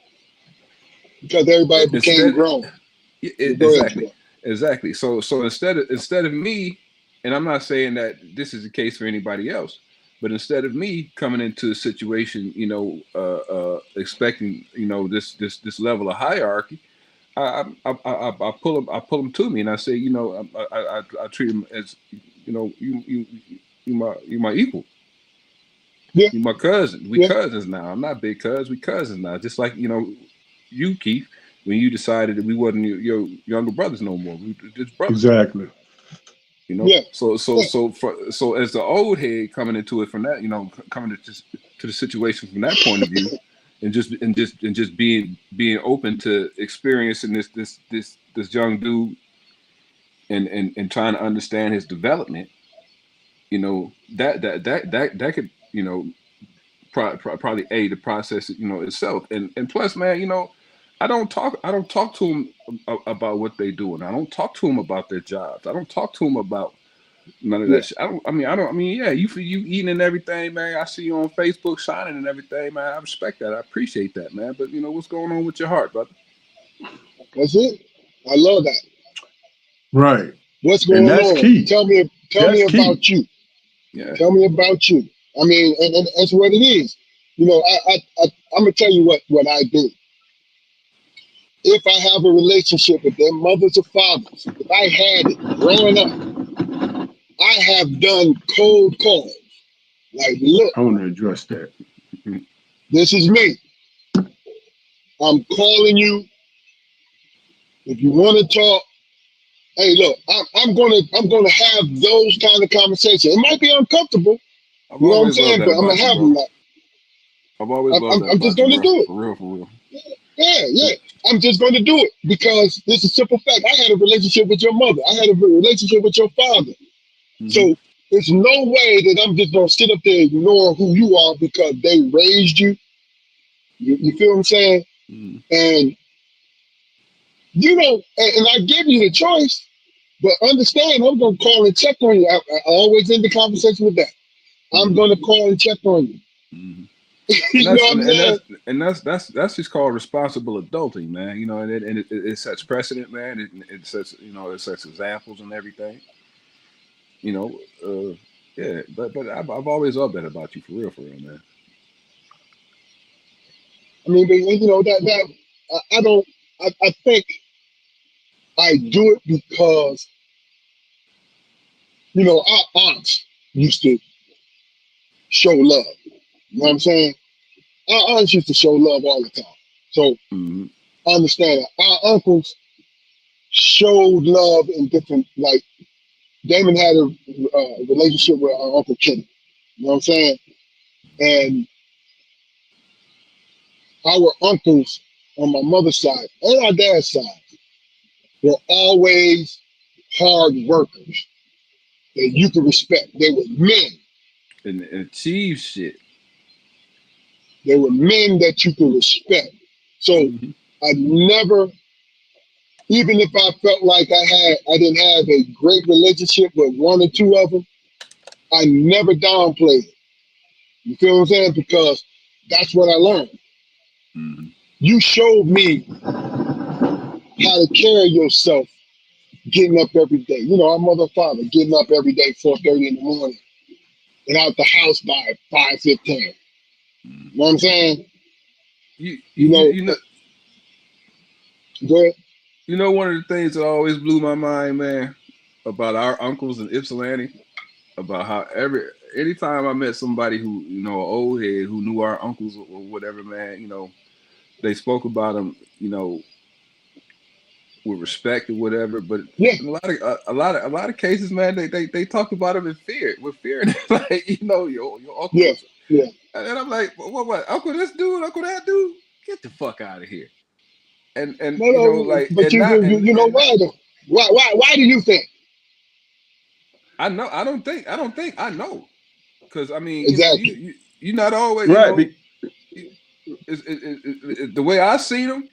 because everybody became instead, grown. Go ahead, exactly, bro. exactly. So instead of me, and I'm not saying that this is the case for anybody else, but instead of me coming into a situation, expecting this level of hierarchy, I pull them to me, and I say, I treat them as, you my equal. Yeah, You my cousin. We yeah, cousins now. I'm not big cuz. We cousins now. Just like you, Keith, when you decided that we wasn't your younger brothers no more. We were just brothers. Exactly. yeah, yeah. So as the old head coming into it from that, coming to the situation from that point of view, and just being open to experiencing this young dude, and trying to understand his development. That could, probably aid the process, itself. And plus, man, I don't talk to them about what they doing. I don't talk to them about their jobs. I don't talk to them about none of Yeah. that shit. I don't. Yeah, you eating and everything, man. I see you on Facebook shining and everything, man. I respect that. I appreciate that, man. But what's going on with your heart, brother? That's it. I love that. Right. What's And going that's on? key. Tell me That's key. about you. Yeah. Tell me about you. I mean, and that's what it is. I'm gonna tell you what I do. If I have a relationship with their mothers or fathers, if I had it growing up, I have done cold calls. Like, look, I want to address that. this is me. I'm calling you. If you want to talk, hey, look, I'm gonna have those kind of conversations. It might be uncomfortable, I've you know what I'm always loved saying, that but I'm gonna about you, have bro. them. Like, I've always I'm, loved I'm, that I'm just about you, gonna bro. do it. For real, for real. Yeah, yeah. I'm just gonna do it because it's a simple fact. I had a relationship with your mother. I had a relationship with your father. Hmm. So there's no way that I'm just gonna sit up there and ignore who you are because they raised you. You feel what I'm saying? Hmm. And and I give you the choice, but understand I'm gonna call and check on you. I always end the conversation with that. I'm Hmm. gonna call and check on you. Hmm. And You know that's what and, I'm and saying? that's just called responsible adulting, man. And it sets precedent, man. It sets examples and everything. You know, yeah. But I've always loved that about you, for real, man. I mean, but that I don't. I think I do it because our aunts used to show love. You know what I'm saying? Our aunts used to show love all the time. So Hmm. I understand that. Our uncles showed love in different, like Damon had a relationship with our Uncle Kenny. You know what I'm saying? And our uncles on my mother's side and our dad's side were always hard workers that you could respect. They were men. And achieve shit. They were men that you could respect. So Hmm. I never, even if I felt like I didn't have a great relationship with one or two of them, I never downplayed it. You feel what I'm saying? Because that's what I learned. Hmm. You showed me how to carry yourself getting up every day. Our mother and father getting up every day 4:30 in the morning and out the house by 5:15. Hmm. You know what I'm saying? You, you You you know, you know go ahead. one of the things that always blew my mind, man, about our uncles in Ypsilanti, about how anytime I met somebody who, an old head who knew our uncles or whatever, man, they spoke about them, with respect or whatever. But Yeah, in a lot of cases, man, they talked about them in fear, with fear, and like, your uncle yeah, was, yeah. and I'm like, what, uncle this dude, uncle that dude, get the fuck out of here. And No, no, like, but and not you and know and not why though? Why do you think? I know. I don't think. I know. Because I mean, Exactly. you not always. Right. The way I see them,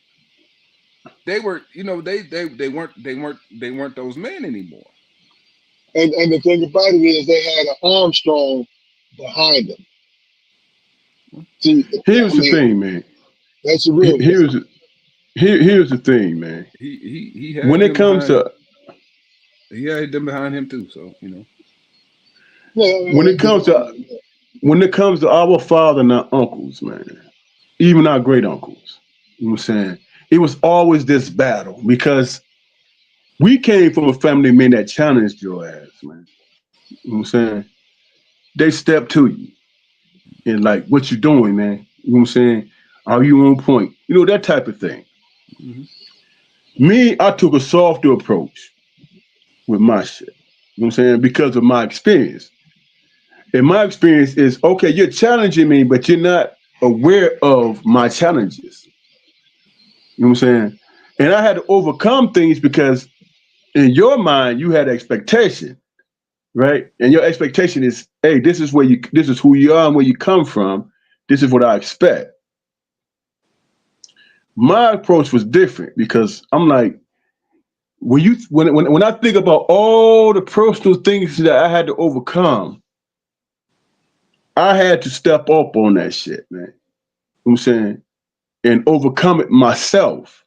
they were. They weren't those men anymore. And the thing about it is they had an Armstrong behind them. See, I Here's the mean, thing, man. that's the realness. Here's here's the thing, man. He When had it them comes behind. to He had them behind him too. So when Yeah, it comes to when it comes to our father and our uncles, man, even our great uncles, you know what I'm saying? It was always this battle because we came from a family man that challenged your ass, man. You know what I'm saying? They stepped to you and like, what you doing, man? You know what I'm saying? Are you on point? You know, that type of thing. hmm Me, I took a softer approach with my shit. You know what I'm saying? Because of my experience. And my experience is okay, you're challenging me, but you're not aware of my challenges. You know what I'm saying? And I had to overcome things because in your mind, you had expectation, right? And your expectation is, hey, this is who you are and where you come from. This is what I expect. My approach was different because I'm like, when I think about all the personal things that I had to overcome, I had to step up on that shit, man. You know what I'm saying? And overcome it myself.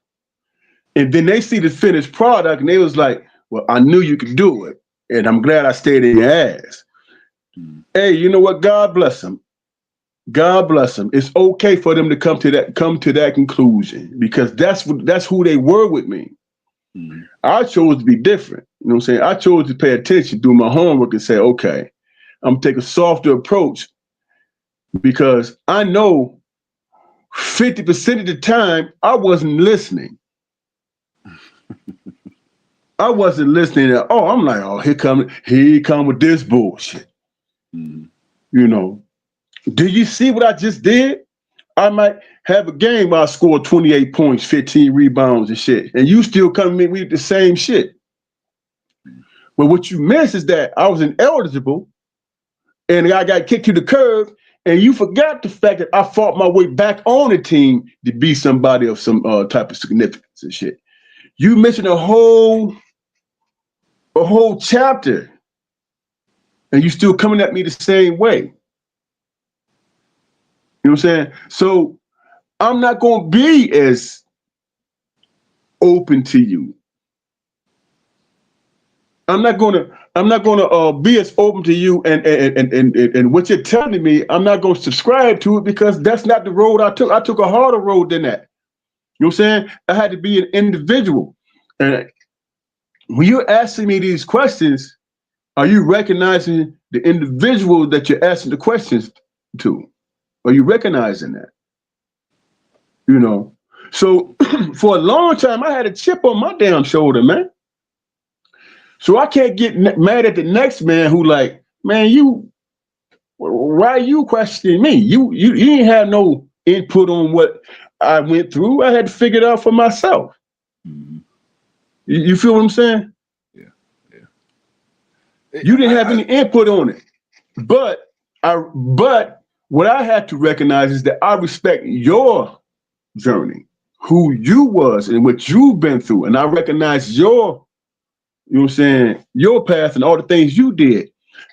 And then they see the finished product and they was like, well, I knew you could do it. And I'm glad I stayed in your ass. Hey, you know what? God bless them. God bless them. It's okay for them to come to that conclusion because that's who they were with me. hmm I chose to be different. You know what I'm saying? I chose to pay attention, do my homework, and say, okay, I'm gonna take a softer approach because I know 50% of the time I wasn't listening. I wasn't listening at all. I'm like, oh, here he come with this bullshit. hmm You know, did you see what I just did? I might have a game where I score 28 points, 15 rebounds and shit. And you still come to me with the same shit. But what you miss is that I was ineligible and I got kicked to the curb. And you forgot the fact that I fought my way back on the team to be somebody of some type of significance and shit. You missing a whole chapter, and you still coming at me the same way. You know what I'm saying? So I'm not going to be as open to you. I'm not gonna be as open to you and what you're telling me. I'm not gonna subscribe to it because that's not the road I took. I took a harder road than that. You know what I'm saying? I had to be an individual. And when you're asking me these questions, are you recognizing the individual that you're asking the questions to? Are you recognizing that? You know. So for a long time, I had a chip on my damn shoulder, man. So I can't get mad at the next man who like, man, why are you questioning me? You didn't have no input on what I went through. I had to figure it out for myself. hmm You feel what I'm saying? Yeah, yeah. You didn't have any input on it. But what I had to recognize is that I respect your journey, who you was and what you've been through. And I recognize you know what I'm saying, your path and all the things you did.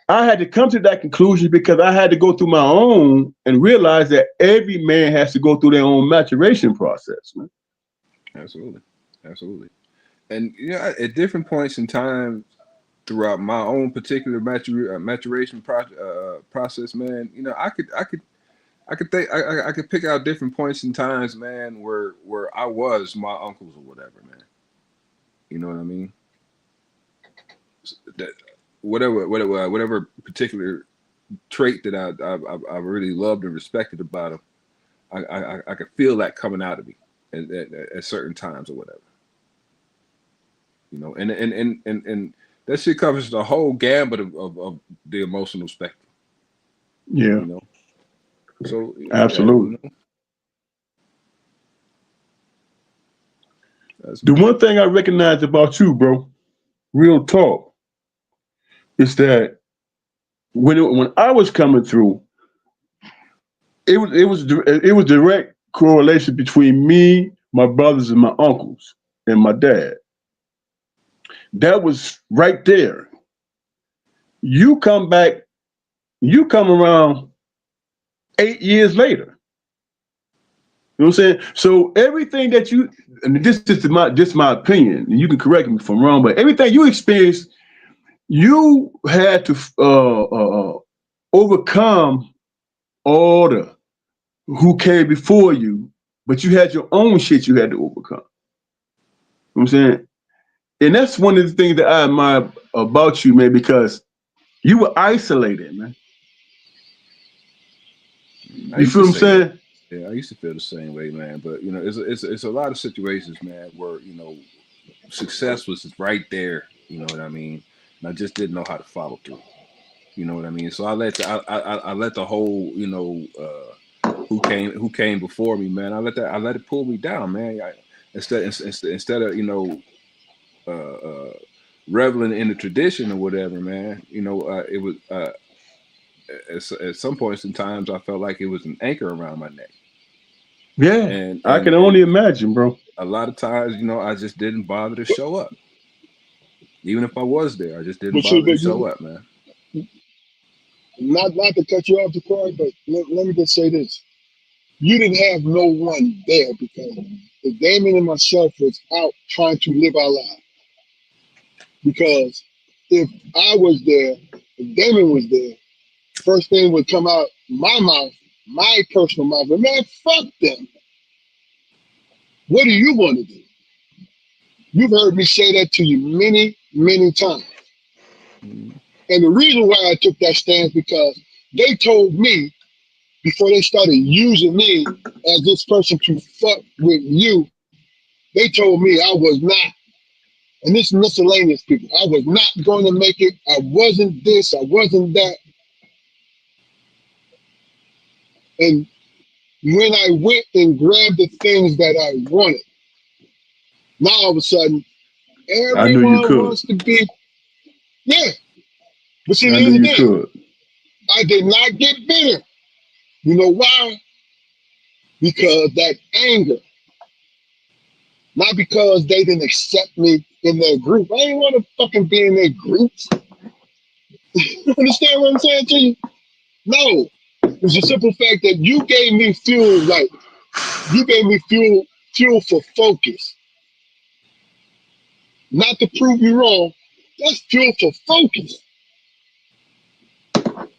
I had to come to that conclusion because I had to go through my own and realize that every man has to go through their own maturation process, man. Absolutely, absolutely. And at different points in time throughout my own particular maturation process, man, I could think I could pick out different points in times, man, where I was my uncles or whatever, man. You know what I mean? That whatever particular trait that I really loved and respected about him, I could feel that coming out of me at certain times or whatever. And that shit covers the whole gambit of the emotional spectrum. Yeah, You know, so yeah, absolutely. that's The me. one thing I recognize about you, bro, real talk, is that when I was coming through, it was direct correlation between me, my brothers, and my uncles and my dad. That was right there. You come back, you come around 8 years later. You know what I'm saying? So everything that you, and this my opinion, and you can correct me if I'm wrong, but everything you experienced, you had to overcome all the who came before you, but you had your own shit you had to overcome. You know what I'm saying? And that's one of the things that I admire about you, man, because you were isolated, man. I You used feel to what I'm say that. saying? Yeah, I used to feel the same way, man. But you know, it's a lot of situations, man, where success was right there. You know what I mean? And I just didn't know how to follow through. You know what I mean? So I let the whole who came before me, man. I let it pull me down, man. Instead of uh, reveling in the tradition or whatever, man. It was at some points in times I felt like it was an anchor around my neck, Yeah, and I and can and only imagine, bro. a lot of times, I just didn't bother to show up. Even if I was there, I just didn't But see, bother to but show you up, man. not to cut you off the card, but let me just say this: you didn't have no one there because the Damon and myself was out trying to live our lives. Because if I was there, if Damon was there, first thing would come out my mouth, my personal mouth. But man, fuck them. What do you want to do? You've heard me say that to you many, many times. Mm, And the reason why I took that stance because they told me before they started using me as this person to fuck with you, they told me I was not, and this miscellaneous people, I was not going to make it. I wasn't this, I wasn't that. And when I went and grabbed the things that I wanted, now all of a sudden, I knew you everyone could. wants to be, yeah. But see, I here's knew the you thing could. I did not get bitter. You know why? Because that anger, not because they didn't accept me in their group. I didn't want to fucking be in their groups. You understand what I'm saying to you? No. It's the simple fact that you gave me fuel, like you gave me fuel for focus. Not to prove you wrong. That's fuel for focus.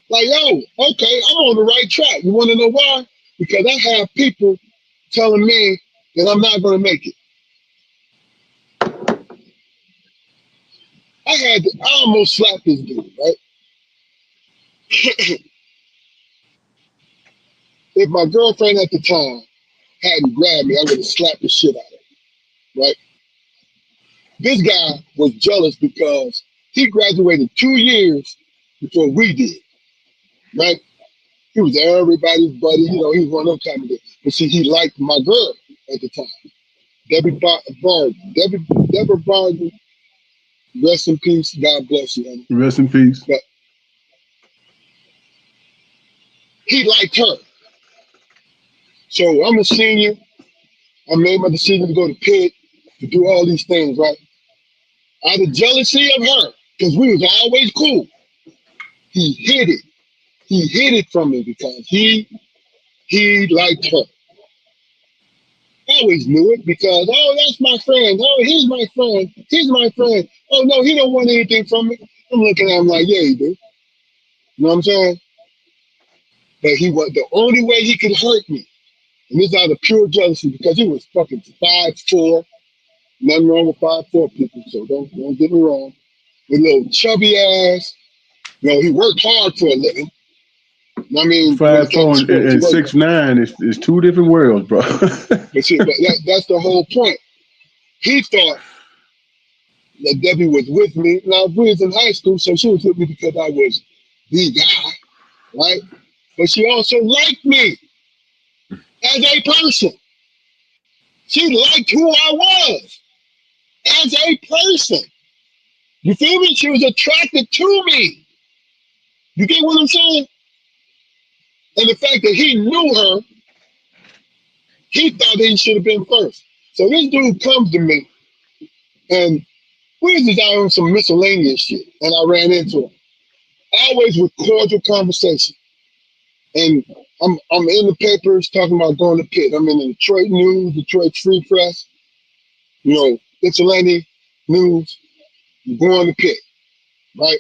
Like, yo, okay, I'm on the right track. You want to know why? Because I have people telling me that I'm not going to make it. I almost slapped this dude, right? If my girlfriend at the time hadn't grabbed me, I would have slapped the shit out of her, right? This guy was jealous because he graduated 2 years before we did, right? He was everybody's buddy, he was one of those kind of guys. But see, he liked my girl at the time, Deborah Barton, rest in peace, God bless you, honey. Rest in peace. But he liked her. So I'm a senior. I made my decision to go to Pitt, to do all these things, right? Out of jealousy of her, because we was always cool, he hid it. He hid it from me because he liked her. I always knew it because, oh, that's my friend. Oh, he's my friend. He's my friend. Oh, no, he don't want anything from me. I'm looking at him like, yeah, he do. You know what I'm saying? But he was the only way he could hurt me. And this out of pure jealousy because he was fucking 5'4". Nothing wrong with 5'4" people, so don't get me wrong. With little chubby ass. He worked hard for a living. I mean, when it Five came to four sports, he and worked. 6'9" is two different worlds, bro. But see, that's the whole point. He thought that Debbie was with me. Now, we was in high school, so she was with me because I was the guy, right? But she also liked me as a person. She liked who I was as a person. You feel me? She was attracted to me. You get what I'm saying? And the fact that he knew her, he thought he should have been first. So this dude comes to me, and we was just out on some miscellaneous shit, and I ran into him. Always with cordial conversation. And I'm in the papers talking about going to Pitt. I'm in the Detroit News, Detroit Free Press, you know, Ypsilanti News, going to Pitt, right?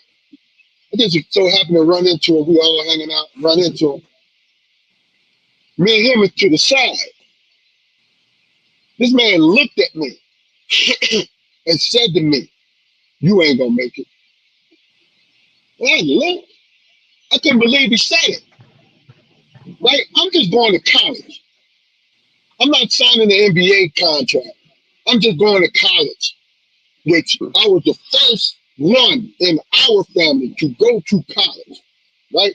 I just so happened to run into him. We all hanging out, run into him. Me and him are to the side. This man looked at me and said to me, "You ain't gonna make it." And I looked. I couldn't believe he said it. Right? I'm just going to college. I'm not signing an NBA contract. I'm just going to college, which I was the first one in our family to go to college. Right?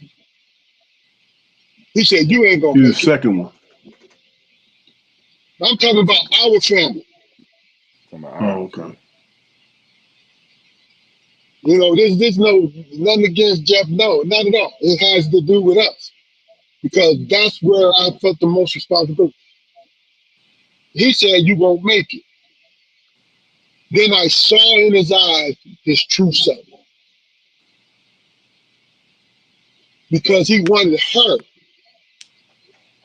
He said, "You ain't gonna You're the make it." second one. I'm talking about our family. From Oh, ours, okay. You know, there's nothing against Jeff. No, not at all. It has to do with us because that's where I felt the most responsibility. He said, "You won't make it." Then I saw in his eyes his true self because he wanted her.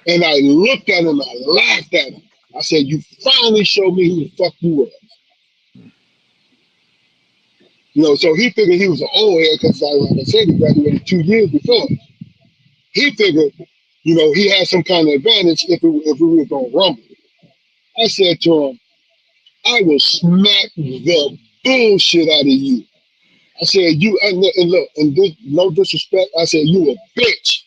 And I looked at him, I laughed at him. I said, "You finally showed me who the fuck you were." You know, so he figured he was an old head because, like I said, he graduated 2 years before. He figured, you know, he had some kind of advantage if we were going to rumble. I said to him, "I will smack the bullshit out of you." I said, "You," and look, and this, no disrespect, I said, "You a bitch."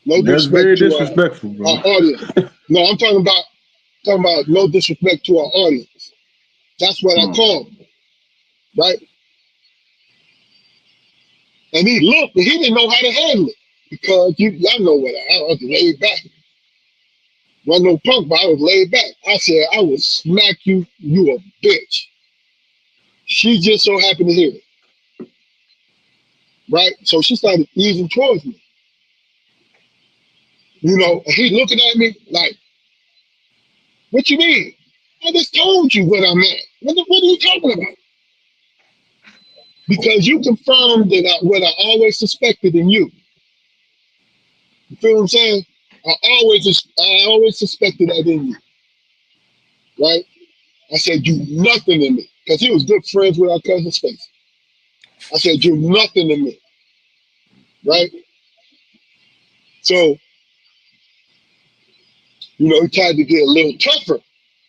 No That's disrespect very to disrespectful, our bro. audience. No, I'm talking about no disrespect to our audience. That's what I Oh. call him, right? And he looked, and he didn't know how to handle it because y'all know what I was laid back. Wasn't no punk, but I was laid back. I said, "I will smack you, you a bitch." She just so happened to hear it, right? So she started easing towards me, you know, and he looking at me like, "What you mean? I just told you what I meant. What are you talking about?" Because you confirmed that what I always suspected in you. You feel what I'm saying? I always suspected that in you, right? I said, "You nothing in me," because he was good friends with our cousin Stacy. I said, "You nothing in me," right? So, you know, he tried to get a little tougher.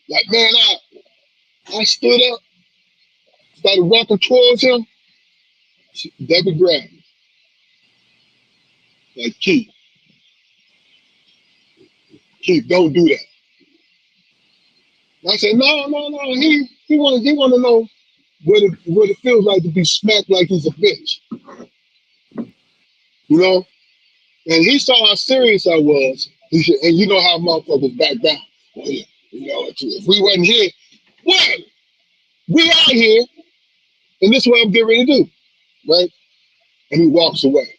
Like, man, I stood up, started walking towards him. Debbie grabbed me, like, Keith, don't do that." And I said, "No, no, no. He want to know what it feels like to be smacked like he's a bitch, you know." And he saw how serious I was. He said, and you know how motherfuckers back down. Well, yeah, you know, if we wasn't here, what? We out here, and this is what I'm getting ready to do, right? And he walks away.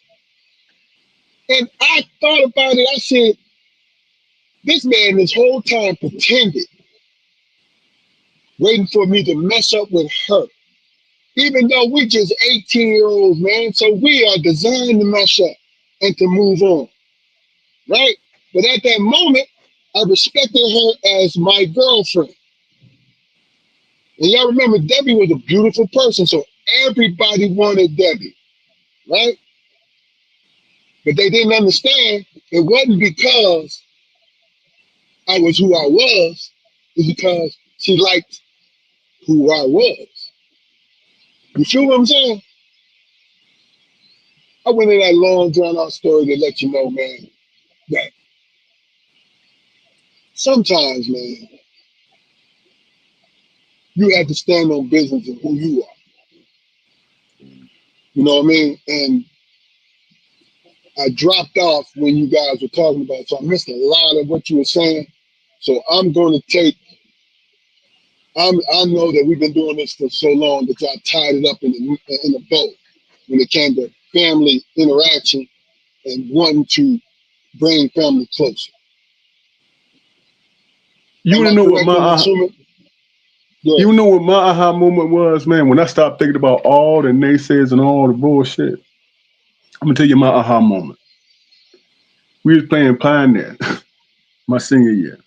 And I thought about it. I said, this man this whole time pretended, waiting for me to mess up with her. Even though we just 18-year-olds, man. So we are designed to mess up and to move on, right? But at that moment, I respected her as my girlfriend. And y'all remember, Debbie was a beautiful person, so everybody wanted Debbie, right? But they didn't understand it wasn't because I was who I was, it's because she liked who I was. You feel what I'm saying? I went in that long, drawn out story to let you know, man, that sometimes, man, you have to stand on business of who you are. You know what I mean? And I dropped off when you guys were talking about it, so I missed a lot of what you were saying. So I'm going to take I know that we've been doing this for so long that I tied it up in a bow when it came to family interaction and wanting to bring family closer. You Am wanna I know what correct in assuming? Yeah. you know what my aha moment was, man? When I stopped thinking about all the naysayers and all the bullshit. I'm gonna tell you my aha moment. We was playing Pioneer my senior year,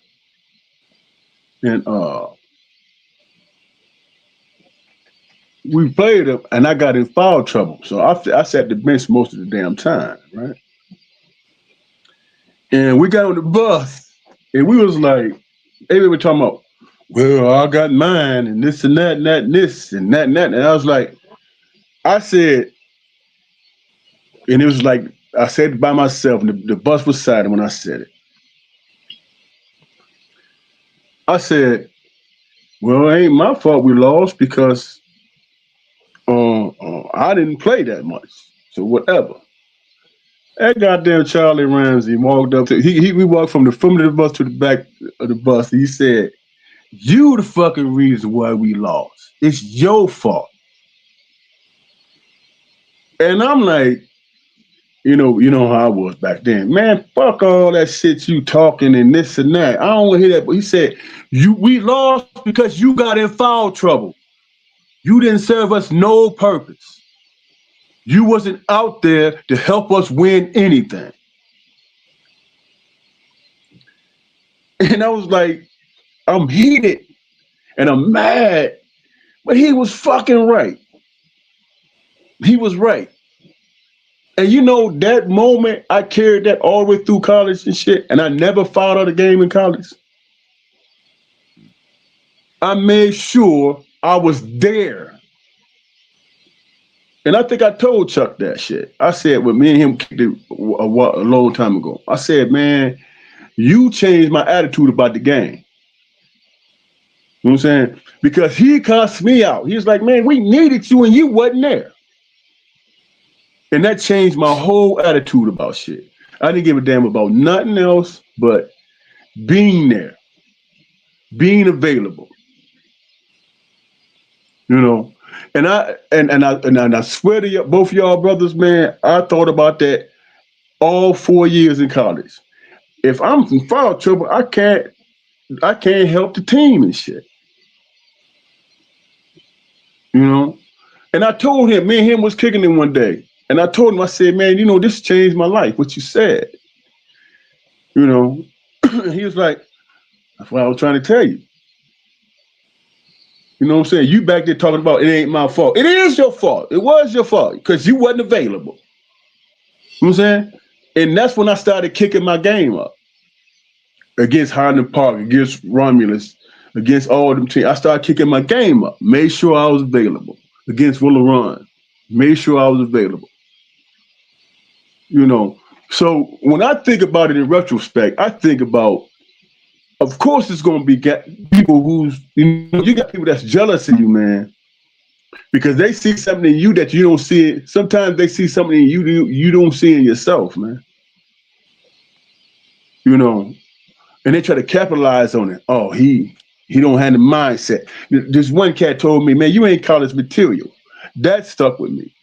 and we played them, and I got in foul trouble. So I sat the bench most of the damn time, right? And we got on the bus, and we was like, they were talking about, well, I got mine, and this and that, and this and that and that. And I was like, I said, and it was like I said it by myself, and the bus was silent when I said it. I said, well, it ain't my fault we lost because I didn't play that much. So whatever. That goddamn Charlie Ramsey walked up to we walked from the front of the bus to the back of the bus. And he said, "You the fucking reason why we lost. It's your fault." And I'm like, you know how I was back then. Man, fuck all that shit you talking and this and that. I don't want to hear that. But he said, we lost because you got in foul trouble. You didn't serve us no purpose. You wasn't out there to help us win anything. And I was like, I'm heated and I'm mad. But he was fucking right. He was right. And that moment, I carried that all the way through college and shit, and I never fouled out a game in college. I made sure I was there. And I think I told Chuck that shit. I said, when me and him kicked it a long time ago, I said, man, you changed my attitude about the game. You know what I'm saying? Because he cussed me out. He was like, man, we needed you and you wasn't there. And that changed my whole attitude about shit. I didn't give a damn about nothing else but being there, being available, you know. And I swear to you, both y'all brothers, man, I thought about that all 4 years in college. If I'm in foul trouble, I can't help the team and shit, you know. And I told him, me and him was kicking it one day, and I told him, I said, man, this changed my life. What you said, you know. He was like, that's what I was trying to tell you. You know what I'm saying? You back there talking about it ain't my fault. It is your fault. It was your fault because you wasn't available. You know what I'm saying? And that's when I started kicking my game up against Highland Park, against Romulus, against all them teams. I started kicking my game up. Made sure I was available against Willow Run. Made sure I was available. You know. So when I think about it in retrospect, I think about, of course, it's going to be people you got people that's jealous of you, man, because they see something in you that you don't see. Sometimes they see something in you don't see in yourself, man. You know, and they try to capitalize on it. Oh, he don't have the mindset. This one cat told me, man, you ain't college material. That stuck with me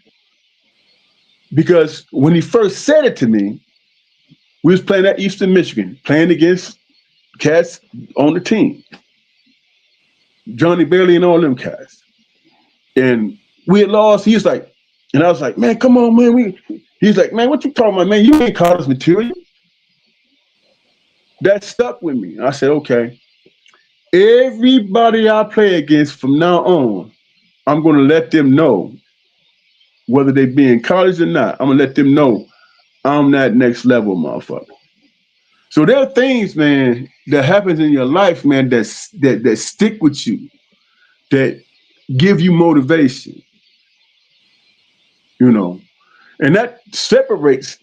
because when he first said it to me, we was playing at Eastern Michigan, playing against cats on the team, Johnny Bailey and all them cats, and we had lost. He was like, and I was like, man, come on, man. He's like, man, what you talking about, man? You ain't college material. That stuck with me. I said, okay. Everybody I play against from now on, I'm going to let them know, whether they be in college or not, I'm going to let them know I'm that next level motherfucker. So there are things, man, that happens in your life, man, that stick with you, that give you motivation, you know. And that separates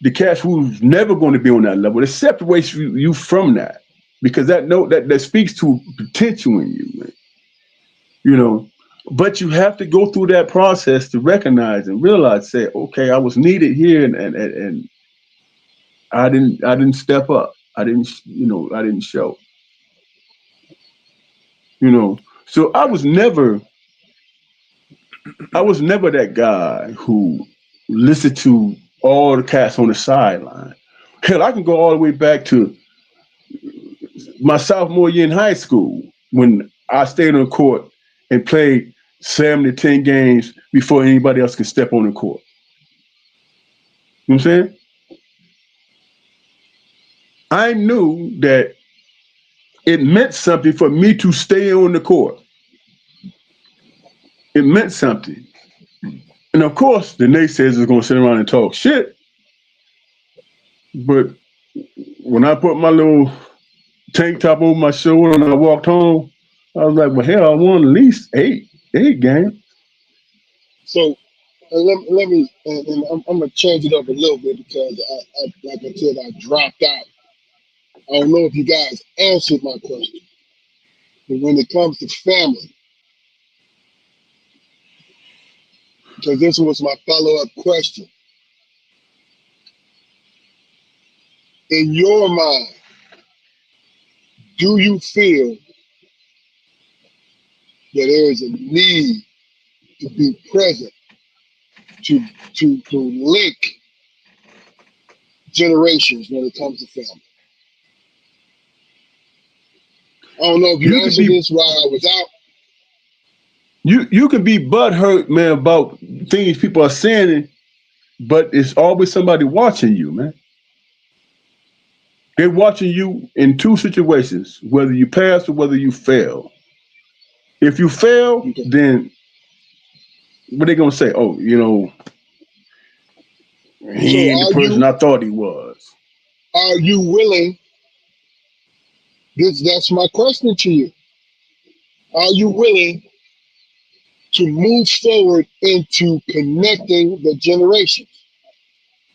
the cats who's never going to be on that level. It separates you from that because that speaks to potential in you, man. You know, but you have to go through that process to recognize and realize, say, okay, I was needed here, and I didn't step up. I didn't show. You know, So I was never that guy who listened to all the cats on the sideline. Hell, I can go all the way back to my sophomore year in high school when I stayed on the court and played 7 to 10 games before anybody else could step on the court. You know what I'm saying? I knew that it meant something for me to stay on the court. It meant something. And of course, the naysayers are going to sit around and talk shit. But when I put my little tank top over my shoulder and I walked home, I was like, well, hell, I won at least eight games. So let me, and I'm gonna change it up a little bit because like I said, I dropped out. I don't know if you guys answered my question, but when it comes to family, because this was my follow up question, in your mind, do you feel that there is a need to be present to to link generations when it comes to family? I don't know if you You could answered be this while I was out. you can be butthurt, man, about things people are saying, but it's always somebody watching you, man. They're watching you in two situations, whether you pass or whether you fail. If you fail, Okay. then what they gonna say? Oh, So he ain't the person I thought he was. are you willing? This that's my question to you. Are you willing to move forward into connecting the generations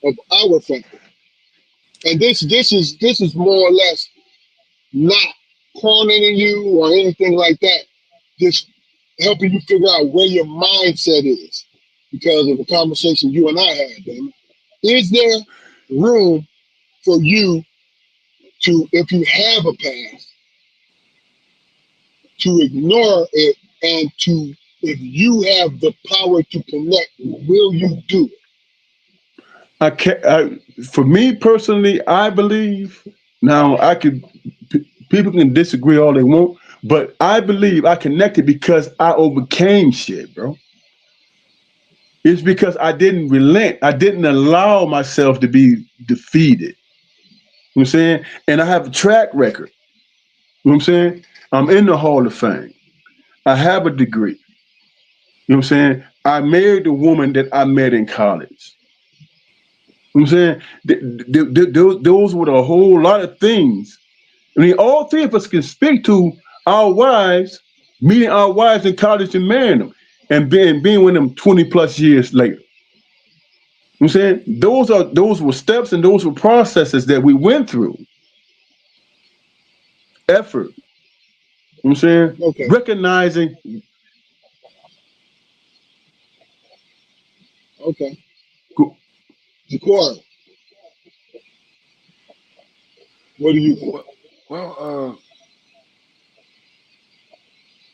of our family? And this is more or less not cornering you or anything like that. Just helping you figure out where your mindset is because of the conversation you and I had, Damon. Is there room for you to, if you have a past, to ignore it and to, if you have the power to connect, will you do it? I can't. For me personally, I believe. Now, people can disagree all they want, but I believe I connected because I overcame shit, bro. It's because I didn't relent. I didn't allow myself to be defeated. You know what I'm saying? And I have a track record. You know what I'm saying? I'm in the Hall of Fame. I have a degree. You know what I'm saying? I married the woman that I met in college. You know what I'm saying? Those were a whole lot of things. I mean, all three of us can speak to our wives, meeting our wives in college and marrying them, and being with them 20 plus years later. You know what I'm saying? Those were steps and those were processes that we went through. Effort. You know what I'm saying? Okay, Recognizing. okay. Jaquan, what do you think? Well, well,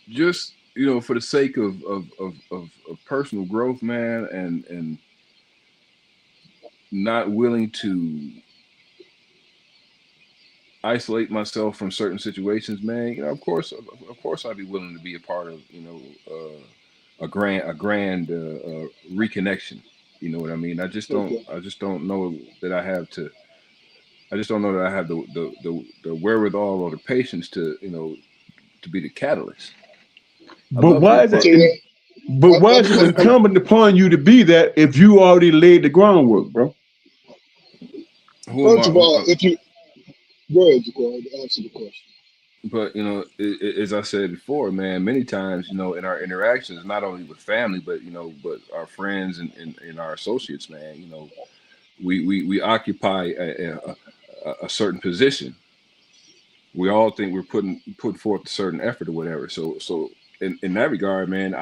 just for the sake of personal growth, man, and not willing to isolate myself from certain situations, man. Of course, I'd be willing to be a part of a grand reconnection. You know what I mean? Okay, I just don't know that I have to. I just don't know that I have the wherewithal or the patience to be the catalyst. I But love to be why a is so part. it? But why is it incumbent upon you to be that if you already laid the groundwork, bro? Who am first I? of all, if you go ahead, Jaquan, answer the question. But as I said before, man, many times, in our interactions, not only with family, but but our friends and our associates, man, we occupy a certain position. We all think we're putting forth a certain effort or whatever. So in that regard, man,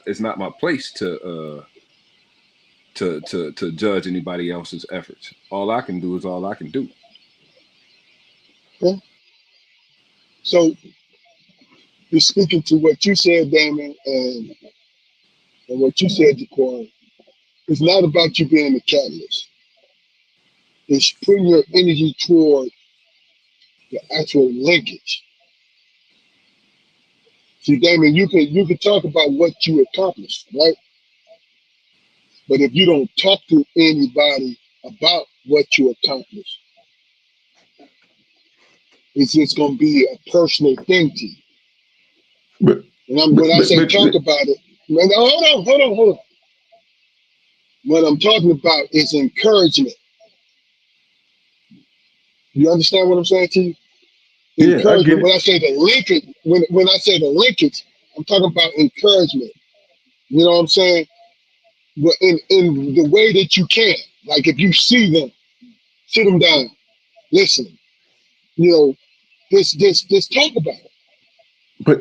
it's not my place to judge anybody else's efforts. All I can do is all I can do. Okay? So You're speaking to what you said, Damon, and what you said, Jaquan. It's not about you being the catalyst. It's putting your energy toward the actual linkage. See, Damon, you can talk about what you accomplished, right? But if you don't talk to anybody about what you accomplished, it's just gonna be a personal thing to you. But And but when I but, say but, talk about it, hold on. What I'm talking about is encouragement. You understand what I'm saying to you? yeah, I get Encouragement. it. When I say the linkage, when I say the linkage, I'm talking about encouragement. You know what I'm saying? But in the way that you can. Like if you see them, sit them down, listen. You know, this talk about it.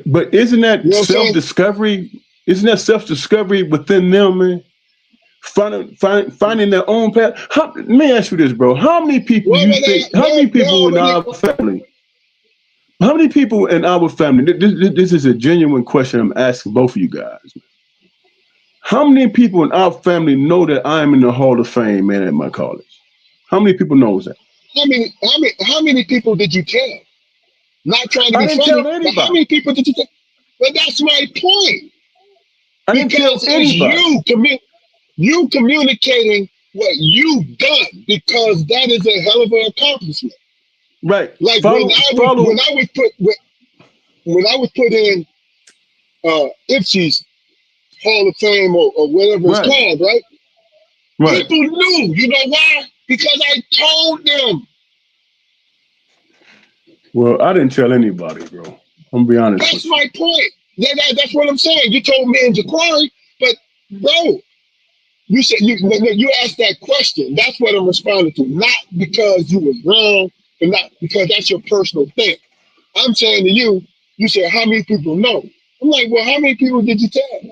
But isn't You that know what I'm self saying? discovery? Isn't that self discovery within them, man? Finding their own path. Let me ask you this, bro. How many people Well, you think? How many they people in already our family? How many people in our family? This is a genuine question I'm asking both of you guys. How many people in our family know that I am in the Hall of Fame, man, at my college? How many people knows that? how many people did you tell? Not trying to I be didn't tell funny, but how anybody. many people did you tell? But that's my point. I didn't tell Because it's anybody. you communicating what you've done because that is a hell of an accomplishment. Right. Like Follow. when I was put in Ipsy's Hall of Fame or whatever it's Right. called, right? Right. People knew. You know why? Because I told them. Well, I didn't tell anybody, bro. I'm gonna be honest That's with you. my point. That's what I'm saying. You told me and Jaquari, but bro, you said you asked that question. That's what I'm responding to. Not because you was wrong, but not because that's your personal thing. I'm saying to you, you said how many people know? I'm like, well, how many people did you tell?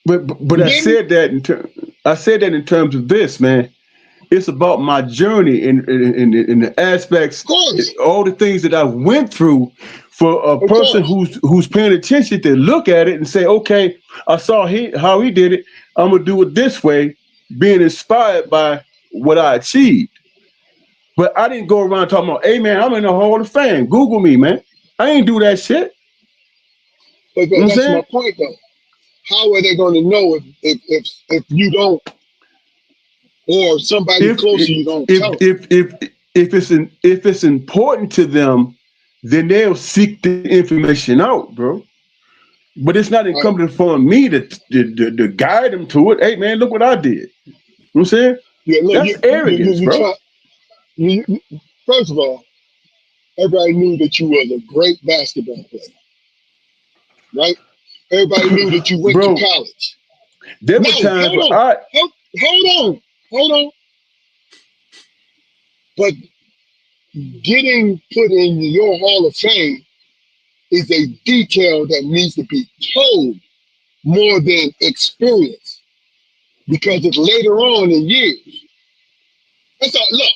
But You I get me? said that I said that in terms of this, man. It's about my journey in the Of aspects, course, all the things that I went through. For a of person course. who's paying attention to look at it and say, okay, I saw how he did it. I'm gonna do it this way, being inspired by what I achieved. But I didn't go around talking about, hey man, I'm in the Hall of Fame. Google me, man. I ain't do that shit. But You know what I'm that's my saying? point, though. How are they going to know if you don't or somebody If close to you don't if tell them? if if if it's important to them, then they'll seek the information out, bro. But it's not Right? incumbent upon me to guide them to it. Hey man, look what I did. You know what I'm saying? Yeah, look, That's arrogance, you bro. try. First of all, everybody knew that you was a great basketball player, right? Everybody knew that you went to Bro, college. there No, were times hold where on, I hold, hold on. But getting put in your Hall of Fame is a detail that needs to be told more than experience because it's later on in years. That's all. Look,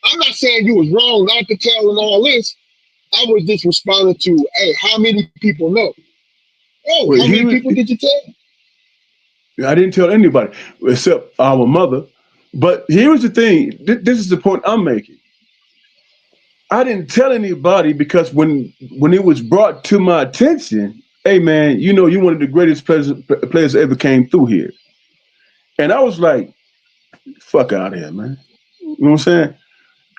I'm not saying you was wrong not to tell and all this. I was just responding to, hey, how many people know? Oh, well, how many people did you tell? I didn't tell anybody except our mother. But here's the thing. This is the point I'm making. I didn't tell anybody because when it was brought to my attention, hey man, you know you're one of the greatest players that ever came through here, and I was like, fuck out of here, man. You know what I'm saying?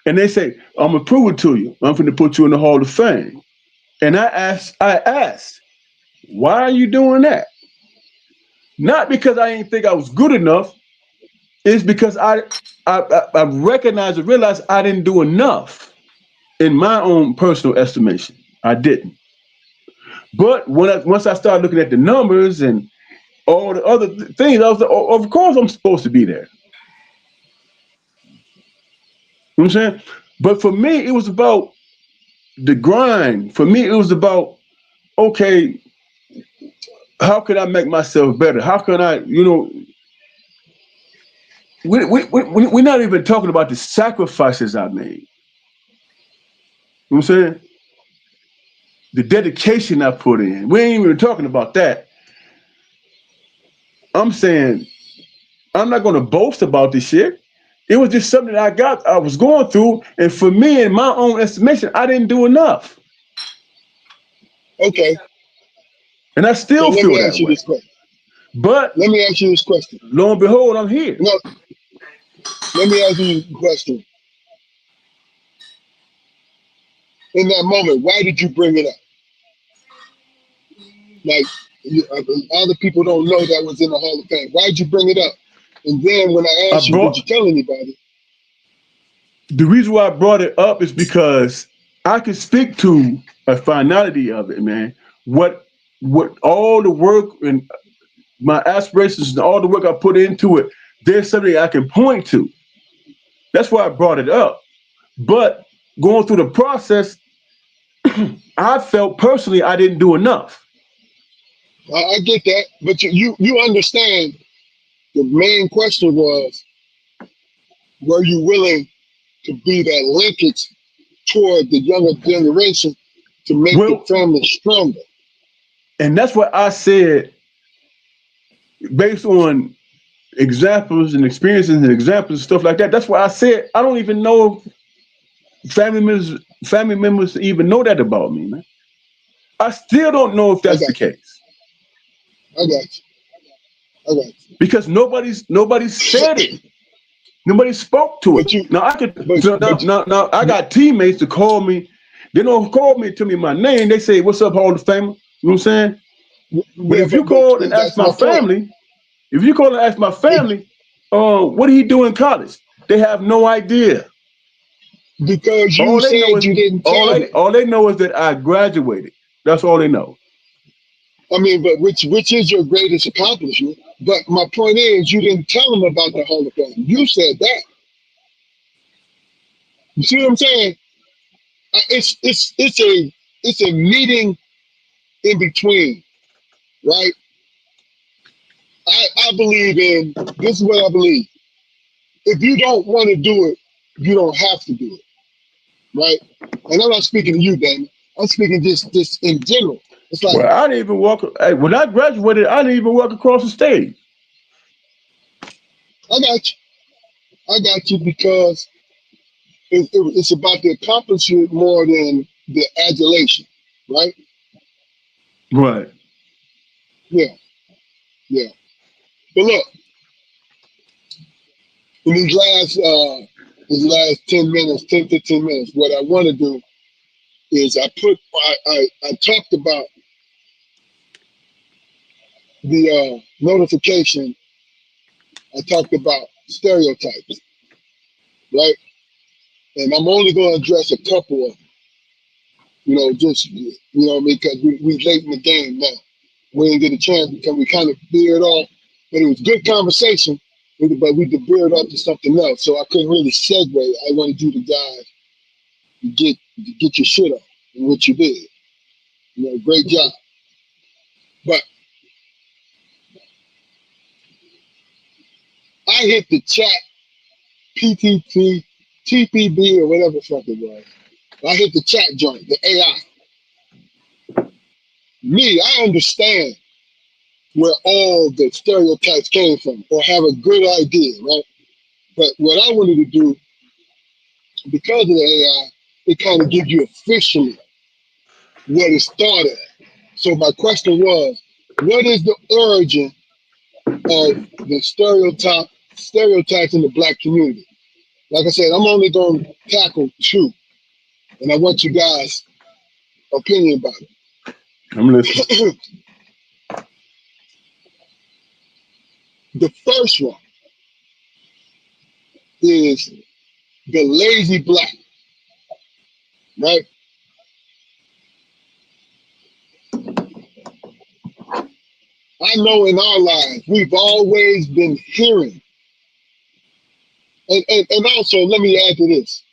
And they say, I'm gonna prove it to you. I'm gonna put you in the Hall of Fame. And I asked, why are you doing that? Not because I didn't think I was good enough. It's because I recognized and realized I didn't do enough in my own personal estimation. I didn't. But once I started looking at the numbers and all the other things, I was like, oh, of course I'm supposed to be there. You know what I'm saying? But for me, it was about the grind. For me, it was about, okay, how can I make myself better? How can I, we're not even talking about the sacrifices I made. You know what I'm saying? the dedication I put in. We ain't even talking about that. I'm saying I'm not gonna boast about this shit. It was just something that I was going through, and for me, in my own estimation, I didn't do enough, Okay. and I So still let feel me ask that you way. this question. But Let me ask you this question. lo and behold, I'm here. No, let me ask you a question. In that moment, why did you bring it up? Like, other people don't know that was in the Hall of Fame. Why did you bring it up? And then when I I asked you, did brought you tell anybody? the reason why I brought it up is because I can speak to a finality of it, man. What all the work and my aspirations and all the work I put into it, there's something I can point to. That's why I brought it up. But going through the process, I felt personally I didn't do enough. I get that, but you understand the main question was, were you willing to be that linkage toward the younger generation to make the Well, family stronger? and that's what I said based on examples and experiences and examples and stuff like that. That's why I said I don't even know if family members even know that about me, man. I still don't know if I that's the got you. case I got you. I got you. because nobody said it. Nobody spoke to it. But you, Now I could but so but now I got teammates to call me. They don't call me to me my name. They say, "What's up, Hall of Famer?" You know what I'm saying? But yeah, if you but call and ask that's my my point. family, if you call and ask my It, family, what did he do in college? They have no idea. because you All they know said is you didn't all tell they them. all they know is that I graduated. That's all they know. I mean, but which is your greatest accomplishment? But my point is, you didn't tell them about the Hall of Fame. You said that. You see what I'm saying? It's a meeting in between, right? I believe in this is what I believe. If you don't want to do it, you don't have to do it, right? And I'm not speaking to you, Damon. I'm speaking just in general. It's like Well, I didn't even walk. Hey, when I graduated, I didn't even walk across the stage. I got you, I got you because it's about the accomplishment more than the adulation, right? Right. Yeah, yeah. But look, in these last 10 minutes, 10, 15 minutes, what I want to do is I talked about the notification. I talked about stereotypes, right? And I'm only going to address a couple of them, just because we late in the game now. We didn't get a chance because we kind of veered off, but it was good conversation. But we veered off to something else, so I couldn't really segue. I wanted you to guys to get your shit off and what you did. Great job. But I hit the chat PTT, TPB, or whatever the fuck it was. I hit the chat joint, the AI. Me, I understand where all the stereotypes came from, or have a good idea, right? But what I wanted to do, because of the AI, it kind of gives you officially what it started at. So my question was, what is the origin of the stereotypes in the black community? Like I said, I'm only going to tackle two, and I want you guys' opinion about I'm listening. it. The first one is the lazy black, right? I know in our lives, we've always been hearing, and also let me add to this,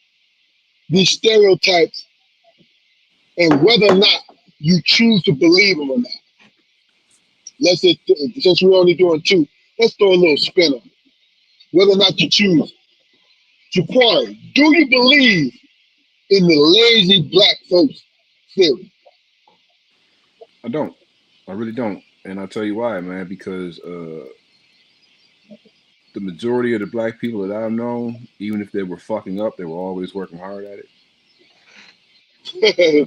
these stereotypes and whether or not you choose to believe them or not. Let's say, since we're only doing two, let's throw a little spin on it. Whether or not you choose to quarry. Do you believe in the lazy black folks theory? I don't. I really don't. And I'll tell you why, man. Because the majority of the black people that I've known, even if they were fucking up, they were always working hard at it.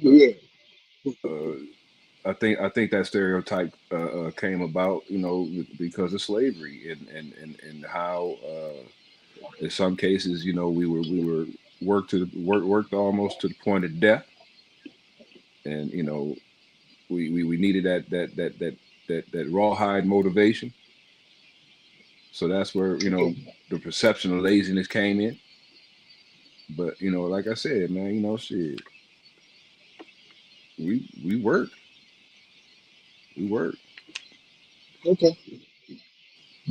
Yeah. Uh, I think that stereotype came about, because of slavery and how in some cases, we were worked almost to the point of death, and we needed that rawhide motivation. So that's where Okay. the perception of laziness came in. But like I said, man, shit, we work, we work. Okay.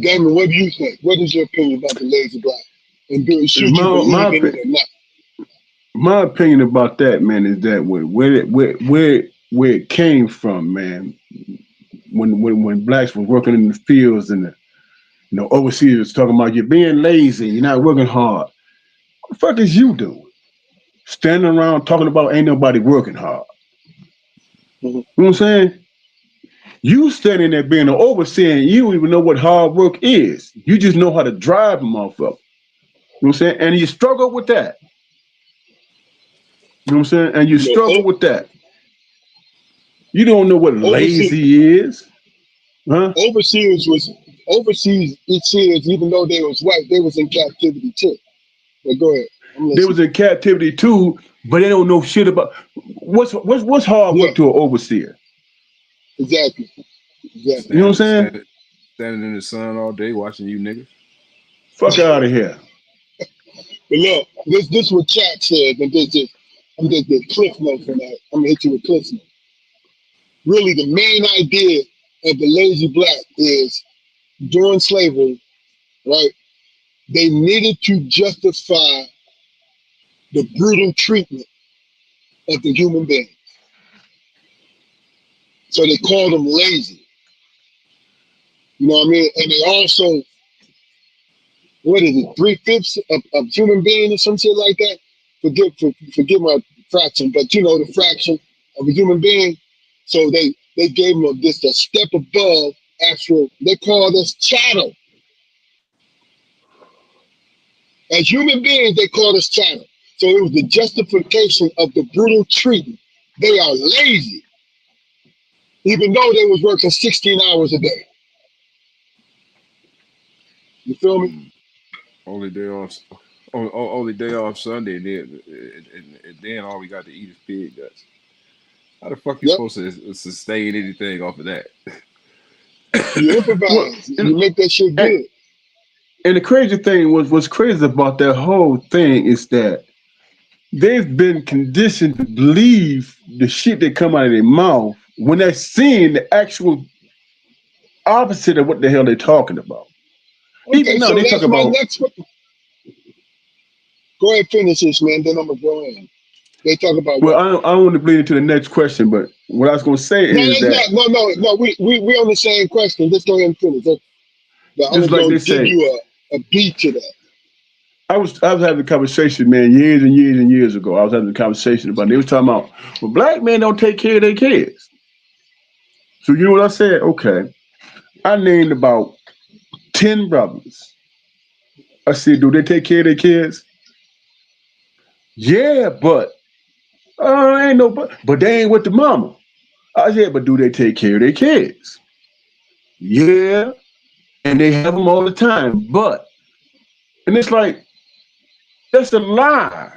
Damon, what do you think? What is your opinion about the lazy black? And should you My believe my in it opi- or not? my opinion about that, man, is that where it came from, man. When blacks were working in the fields and the overseers talking about you being lazy, you're not working hard. What the fuck is you doing? Standing around talking about ain't nobody working hard. Mhm. You know what I'm saying? You standing there being an overseer and you don't even know what hard work is. You just know how to drive a motherfucker. You know what I'm saying? And you struggle with that. You know what I'm saying? And you You know, struggle with that. You don't know what overseas, lazy is. Huh? overseas was overseas. It says even though they was white, they was in captivity too. But go ahead, I'm They was listening. in captivity too, but they don't know shit about what's hard Yeah, work to an overseer. exactly, exactly. You know what I'm Standing, saying? standing, standing in the sun all day watching you niggas. Fuck out of here. But look, this what chat said, and I'm just the cliff notes from that. I'm gonna hit you with cliff notes. Really, the main idea of the lazy black is during slavery, right? They needed to justify the brutal treatment of the human being, so they called them lazy. You know what I mean? And they also, what is it, 3/5 of human being or some shit like that? Forgive my fraction, but you know the fraction of a human being. So they gave them this a step above actual. They called us chattel. As human beings, they called us chattel. So it was the justification of the brutal treatment. They are lazy, even though they was working 16 hours a day. You feel me? Mm. Only day off, only day off Sunday, and then all we got to eat is pig guts. How the fuck you Yep. supposed to sustain anything off of that? You Well, improvise. You make that shit and, good. and the crazy thing was what's crazy about that whole thing is that they've been conditioned to believe the shit that come out of their mouth when they're seeing the actual opposite of what the hell they're talking about. Even Okay, now so they talk that's my about, next one. Go ahead, finish this, man. Then I'm gonna go in. They talk about well, what? I don't want to bleed into the next question, but what I was going to say No, is that's that not. No. We on the same question. Let's go ahead and finish. I'm just just like gonna they give say, you a beat to that. I was having a conversation, man, years and years and years ago. I was having a conversation about they was talking about, well, black men don't take care of their kids. So you know what I said? Okay, I named about 10 brothers. I said, do they take care of their kids? Yeah, but ain't no but they ain't with the mama. I said, but do they take care of their kids? Yeah, and they have them all the time. And it's like that's a lie.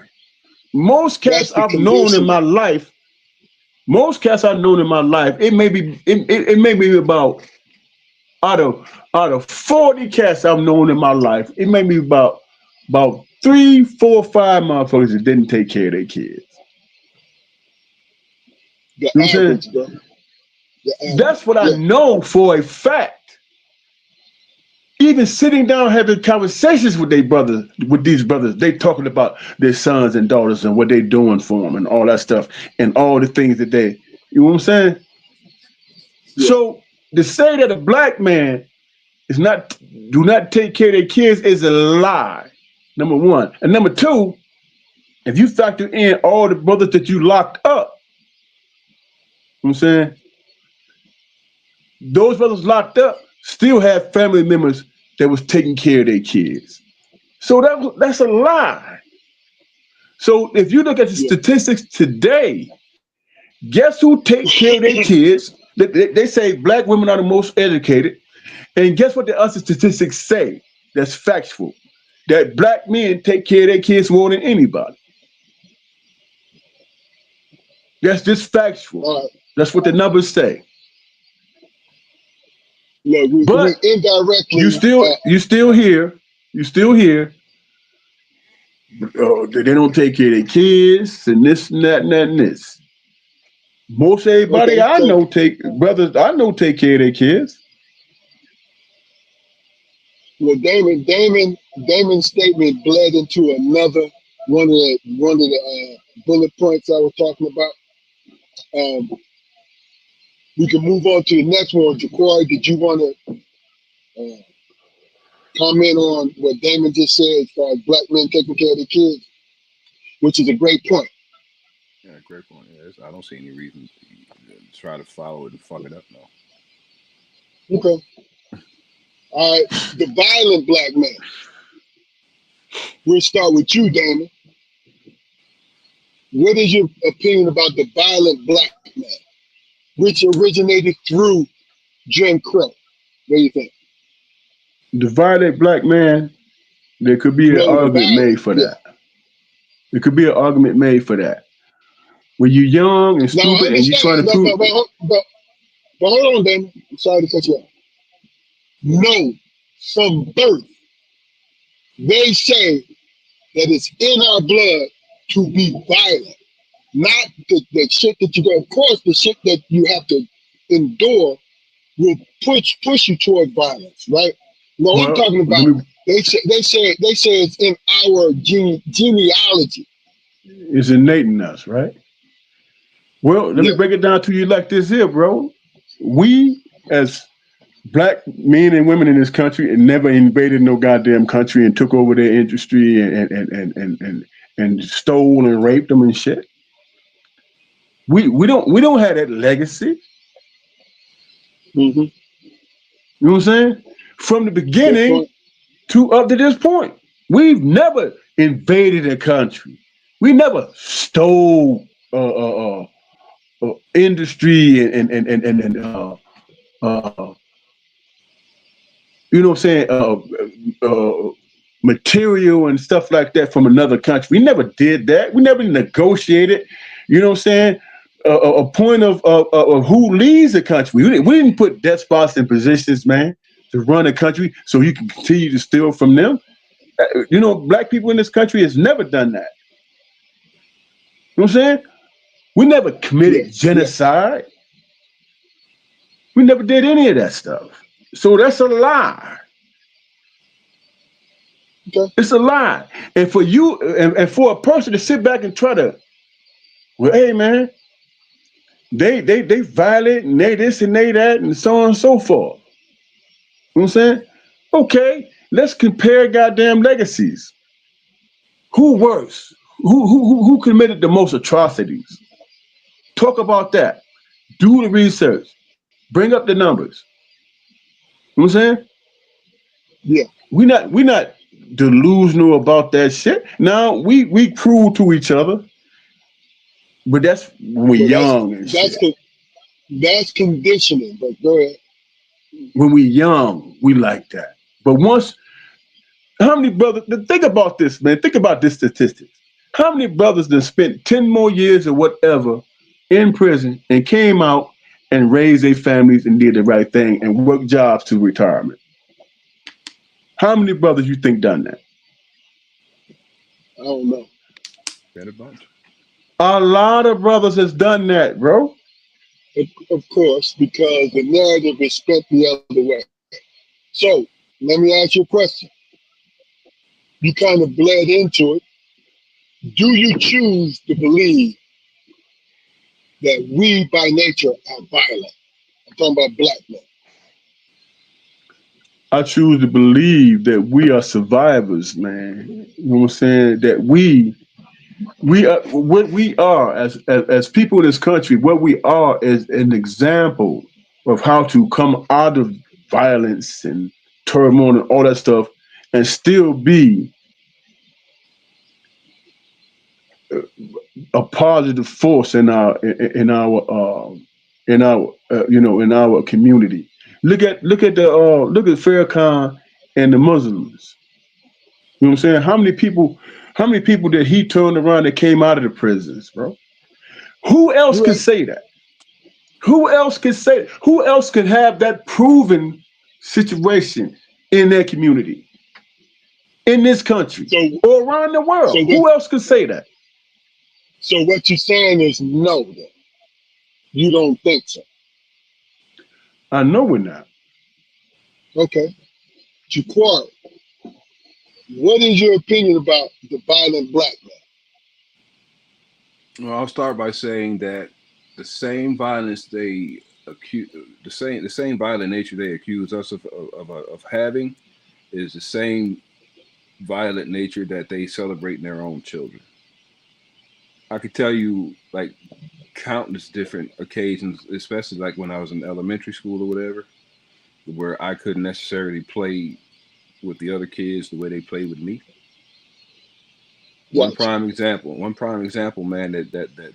Most That's cats the I've known in my conditioning. life, most cats I've known in my life, it may be about out of 40 cats I've known in my life, it may be about three, four, five motherfuckers that didn't take care of their kids. The You know what I'm saying? average, bro. The That's average. what I Yeah. know for a fact. Even sitting down having conversations with these brothers, they talking about their sons and daughters and what they doing for them and all that stuff and all the things that you know what I'm saying? Yeah. So to say that a black man is not do not take care of their kids is a lie. Number one, and number two, if you factor in all the brothers that you locked up, you know what I'm saying, those brothers locked up still have family members that was taking care of their kids. So that's a lie. So if you look at the yeah. statistics today, guess who take care of their kids? They say black women are the most educated. And guess what the other statistics say? That's factual. That black men take care of their kids more than anybody. That's just factual. All right. That's what the numbers say. Look, we But you indirectly, still you still here. You still here. Oh, they don't take care of their kids and this and that and that and this. Most everybody okay. I So, know take brothers I know take care of their kids. well, Damon's statement bled into another one of the bullet points I was talking about. Um, we can move on to the next one. Ja'Cory, did you want to comment on what Damon just said as far as black men taking care of their kids, which is a great point. Yeah, great point. Yeah, I don't see any reason to try to follow it and fuck it up. No. Okay. All right. The violent black man. We'll start with you, Damon. What is your opinion about the violent black man, which originated through Jim Crow? What do you think? The violent black man, there could be an No, the argument violent. made for Yeah. that. There could be an argument made for that. When you're young and Now I stupid and you're trying understand. to No, prove but hold on, Damon. I'm sorry to cut you off. No, from birth, they say that it's in our blood to be violent. Not the shit that you go. Of course, the shit that you have to endure will push you toward violence, right? No, I'm well, talking let about me they say it's in our genealogy. it's innate in us, right? Well, let me Yeah. break it down to you like this here, bro. We as black men and women in this country and never invaded no goddamn country and took over their industry and stole and raped them and shit. We don't have that legacy. Mm-hmm. You know what I'm saying? From the Good beginning point. to up to this point, we've never invaded a country. We never stole industry uh, you know what I'm saying, material and stuff like that from another country. We never did that. We never negotiated. You know what I'm saying? A point of who leads the country. We didn't put despots in positions, man, to run a country so you can continue to steal from them. Black people in this country has never done that. You know what I'm saying? We never Yeah. committed Yeah. genocide. We never did any of that stuff. So that's a lie. Okay. It's a lie. And for you and for a person to sit back and try to, well, hey man, they violent and they this and they that and so on and so forth. You know what I'm saying? Okay, let's compare goddamn legacies. Who worse? Who committed the most atrocities? Talk about that. Do the research. Bring up the numbers. You know what I'm saying? Yeah. We not delusional about that shit. Now we cruel to each other, but that's when we Well, young and that's shit. that's conditioning. But go ahead. When we young, we like that. But once, how many brothers? Think about this, man. Think about this statistics. How many brothers that spent 10 more years or whatever in prison and came out and raised their families and did the right thing and worked jobs to retirement? How many brothers you think done that? I don't know. Been a bunch. A lot of brothers has done that, bro. Of course, because the narrative is spent the other way. So let me ask you a question. You kind of bled into it. Do you choose to believe that we by nature are violent? I'm talking about black men. I choose to believe that we are survivors, man. You know what I'm saying? That we are what we are as people in this country. What we are is an example. of how to come out of violence and turmoil and all that stuff, and still be a positive force in our community. Look at Farrakhan and the Muslims. You know what I'm saying? How many people did he turn around that came out of the prisons, bro? Who else You're could right. say that? Who else could say? Who else could have that proven situation in their community, in this country, So or around the so world? what Who else could say that? so what you're saying is no, then you don't think so. I know we're not. Okay. Jaquar, what is your opinion about the violent black man? Well, I'll start by saying that the same violence they accuse, the same violent nature they accuse us of having is the same violent nature that they celebrate in their own children. I could tell you like countless different occasions, especially like when I was in elementary school or whatever, where I couldn't necessarily play with the other kids the way they play with me. Gotcha. One prime example, man,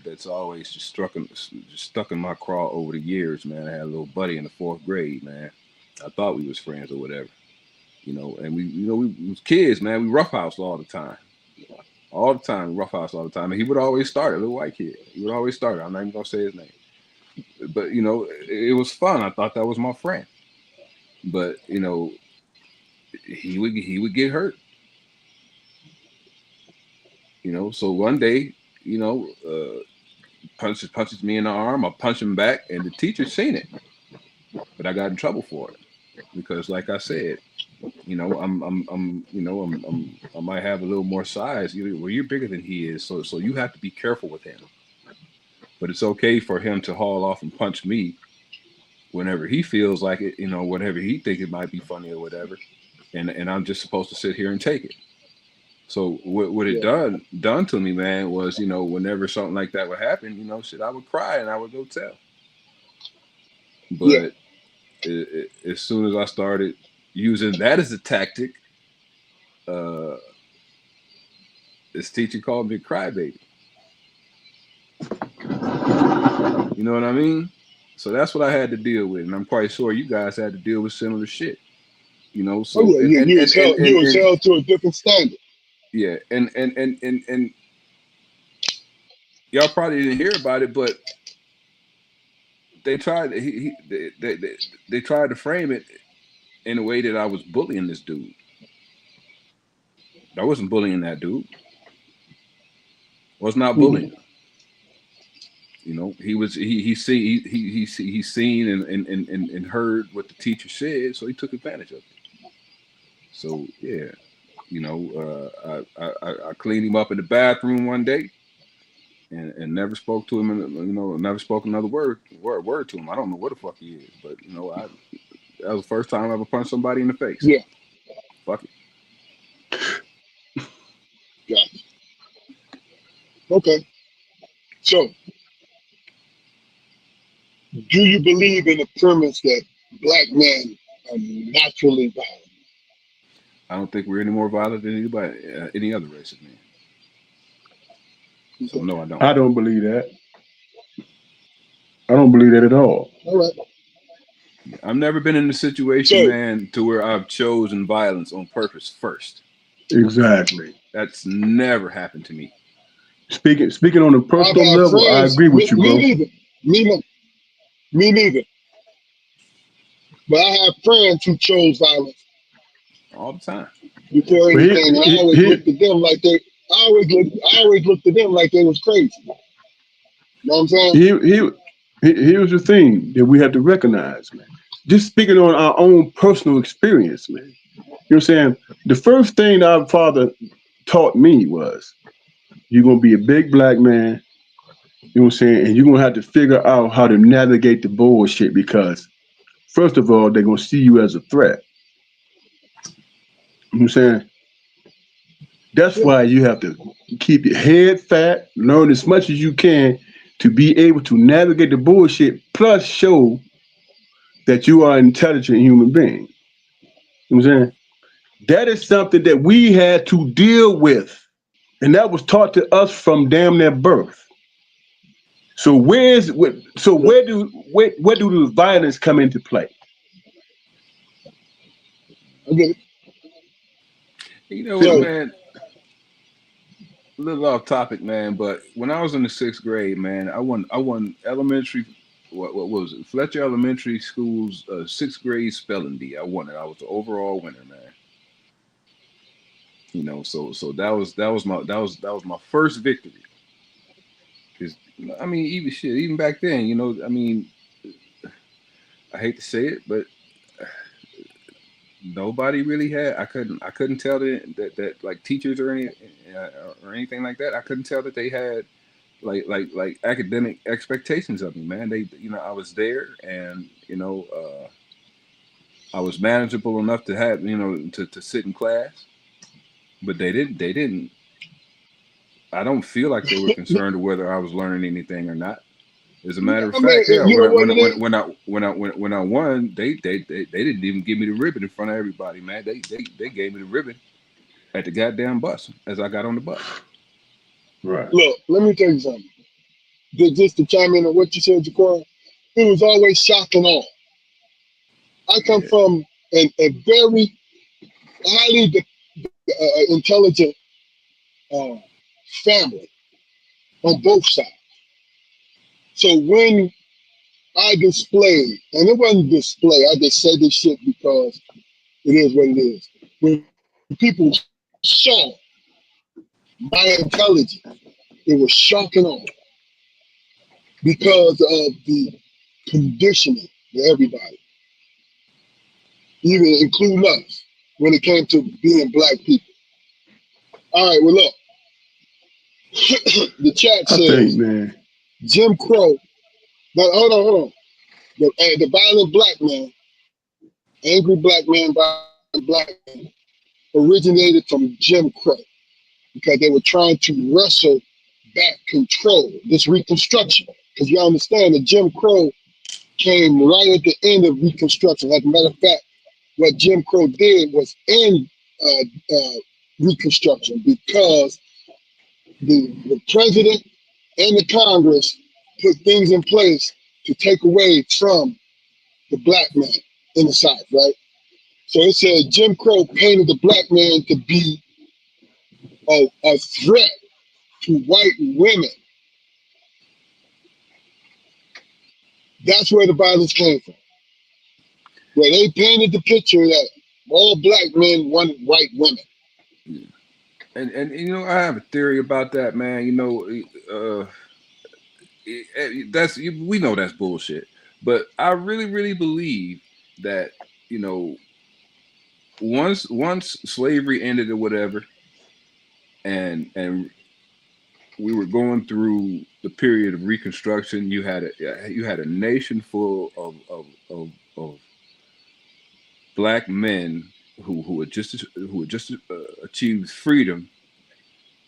that's always just stuck in my craw over the years, man. I had a little buddy in the fourth grade, man. I thought we was friends or whatever, and we was kids, man. We roughhouse all the time, roughhouse all the time. And he would always start it, a little white kid. He would always start it. I'm not even gonna say his name, but it was fun. I thought that was my friend, but he would get hurt, So one day, you know, uh, punches me in the arm. I punch him back, and the teacher seen it, but I got in trouble for it because, like I said, I might have a little more size. Well, you're bigger than he is, so you have to be careful with him. But it's okay for him to haul off and punch me whenever he feels like it, whatever he think it might be funny or whatever, and I'm just supposed to sit here and take it. So what it Yeah. done to me, man, was whenever something like that would happen, shit, I would cry and I would go tell. Yeah. But as soon as I started using that as a tactic, uh, this teacher called me a crybaby. You know what I mean? So that's what I had to deal with, and I'm quite sure you guys had to deal with similar shit. Oh So yeah, you was and held to a different standard. yeah, and y'all probably didn't hear about it, but they tried they tried to frame it in a way that I was bullying this dude. I wasn't bullying that dude. Was not Hmm. bullying him. He was he seen and heard what the teacher said, so he took advantage of it. So yeah, I cleaned him up in the bathroom one day and never spoke to him, and never spoke another word to him. I don't know what the fuck he is, but that was the first time I ever punched somebody in the face. Yeah. Fuck it. Gotcha. Okay. So, do you believe in the premise that black men are naturally violent? I don't think we're any more violent than anybody, any other race of men. So Okay. no, I don't. I don't believe that. I don't believe that at all. All right. I've never been in a situation, So, man, to where I've chosen violence on purpose first. Exactly. That's never happened to me. Speaking on a I've personal had level, I friends. agree with Me, you, me bro. neither. Me neither. But I have friends who chose violence All the time. before But anything, and I always here, looked at them like they. I always looked at them like they was crazy. You know what I'm saying? here, here, here's the thing that we have to recognize, man. Just speaking on our own personal experience, man. You know what I'm saying? The first thing our father taught me was you're gonna be a big black man, you know what I'm saying, and you're gonna have to figure out how to navigate the bullshit because first of all, they're gonna see you as a threat. You know what I'm saying? That's Yeah. why you have to keep your head fat, learn as much as you can to be able to navigate the bullshit, plus show that you are an intelligent human being. You know what I'm saying? That is something that we had to deal with. And that was taught to us from damn near birth. So where do the violence come into play? Okay. You know what, So man? A little off topic, man. But when I was in the sixth grade, man, I won elementary. What was it? Fletcher Elementary School's sixth grade spelling bee. I won it. I was the overall winner, man. So that was my first victory. 'Cause, I mean, even back then, I mean, I hate to say it, but nobody really had. I couldn't tell that like teachers or anything like that. I couldn't tell that they had like academic expectations of me, man. I was there, and I was manageable enough to have to sit in class, but they didn't. I don't feel like they were concerned with whether I was learning anything or not. As a matter of I mean, fact, yeah, you know what it is? when I won, they didn't even give me the ribbon in front of everybody, man. They gave me the ribbon at the goddamn bus as I got on the bus. right. Look, let me tell you something. Just to chime in on what you said, Jaquan, it was always shock and awe. I come Yeah, from a very highly intelligent uh, family on both sides. So when I displayed, and it wasn't display, I just say this shit because it is what it is. When people saw my intelligence, it was shock and awe because of the conditioning to everybody, even including us, when it came to being black people. All right, well, look, the chat I think, says man. Jim Crow. Now, hold on. The violent black man, angry black man, violent black man, originated from Jim Crow because they were trying to wrestle back control, this Reconstruction. Because you understand that Jim Crow came right at the end of Reconstruction. As a matter of fact, what Jim Crow did was end Reconstruction because the president and the Congress put things in place to take away from the black man in the South, right? So it said Jim Crow painted the black man to be a threat to white women. That's where the violence came from. Where they painted the picture that all black men want white women. yeah. And I have a theory about that, man. We know that's bullshit, but I really believe that you know once slavery ended or whatever, and we were going through the period of Reconstruction. You had a nation full of black men who had just achieved freedom,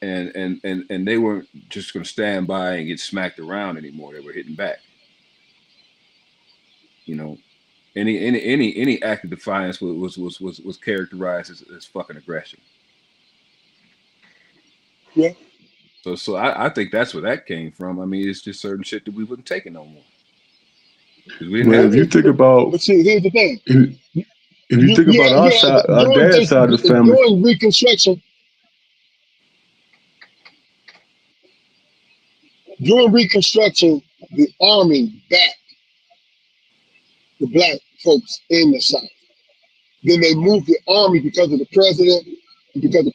and they weren't just going to stand by and get smacked around anymore. They were hitting back. You know, any act of defiance was characterized as fucking aggression. Yeah. So I think that's where that came from. I mean, it's just certain shit that we wouldn't take it no more because we didn't Well, have if you to. think about But see, here's the thing. if you think about our You had side, our during dad's this side of the family, during Reconstruction, the army backed the black folks in the South. Then they moved the army because of the president, because of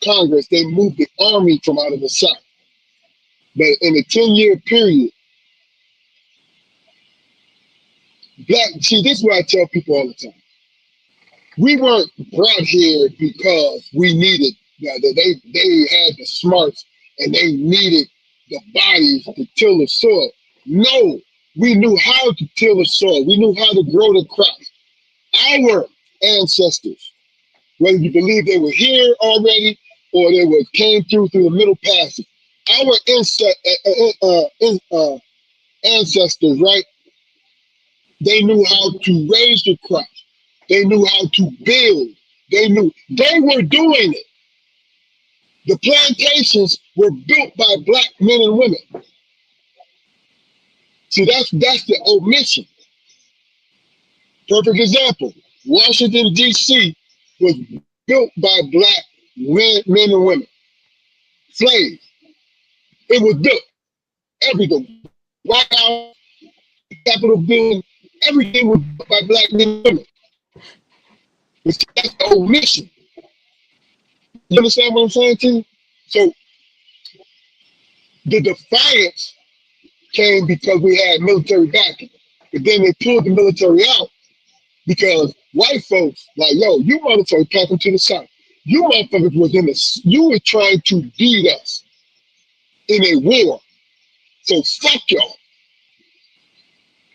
Congress. They moved the army from out of the South. But in a 10-year period, black. See, this is what I tell people all the time. We weren't brought here because we needed. They had the smarts and they needed the bodies to till the soil. No, we knew how to till the soil. We knew how to grow the crops. Our ancestors, whether you believe they were here already or they came through the Middle Passage, our ancestors, right? They knew how to raise the crops. They knew how to build. They were doing it. The plantations were built by black men and women. See, that's the omission. Perfect example. Washington, D.C. was built by black men and women. Slaves. It was built. Everything. White House, Capitol building, everything was built by black men and women. That's the omission. You understand what I'm saying to you? So the defiance came because we had military backing. But then they pulled the military out because white folks, like, yo, you motherfuckers talking to the South. You motherfuckers was you were trying to beat us in a war. So fuck y'all.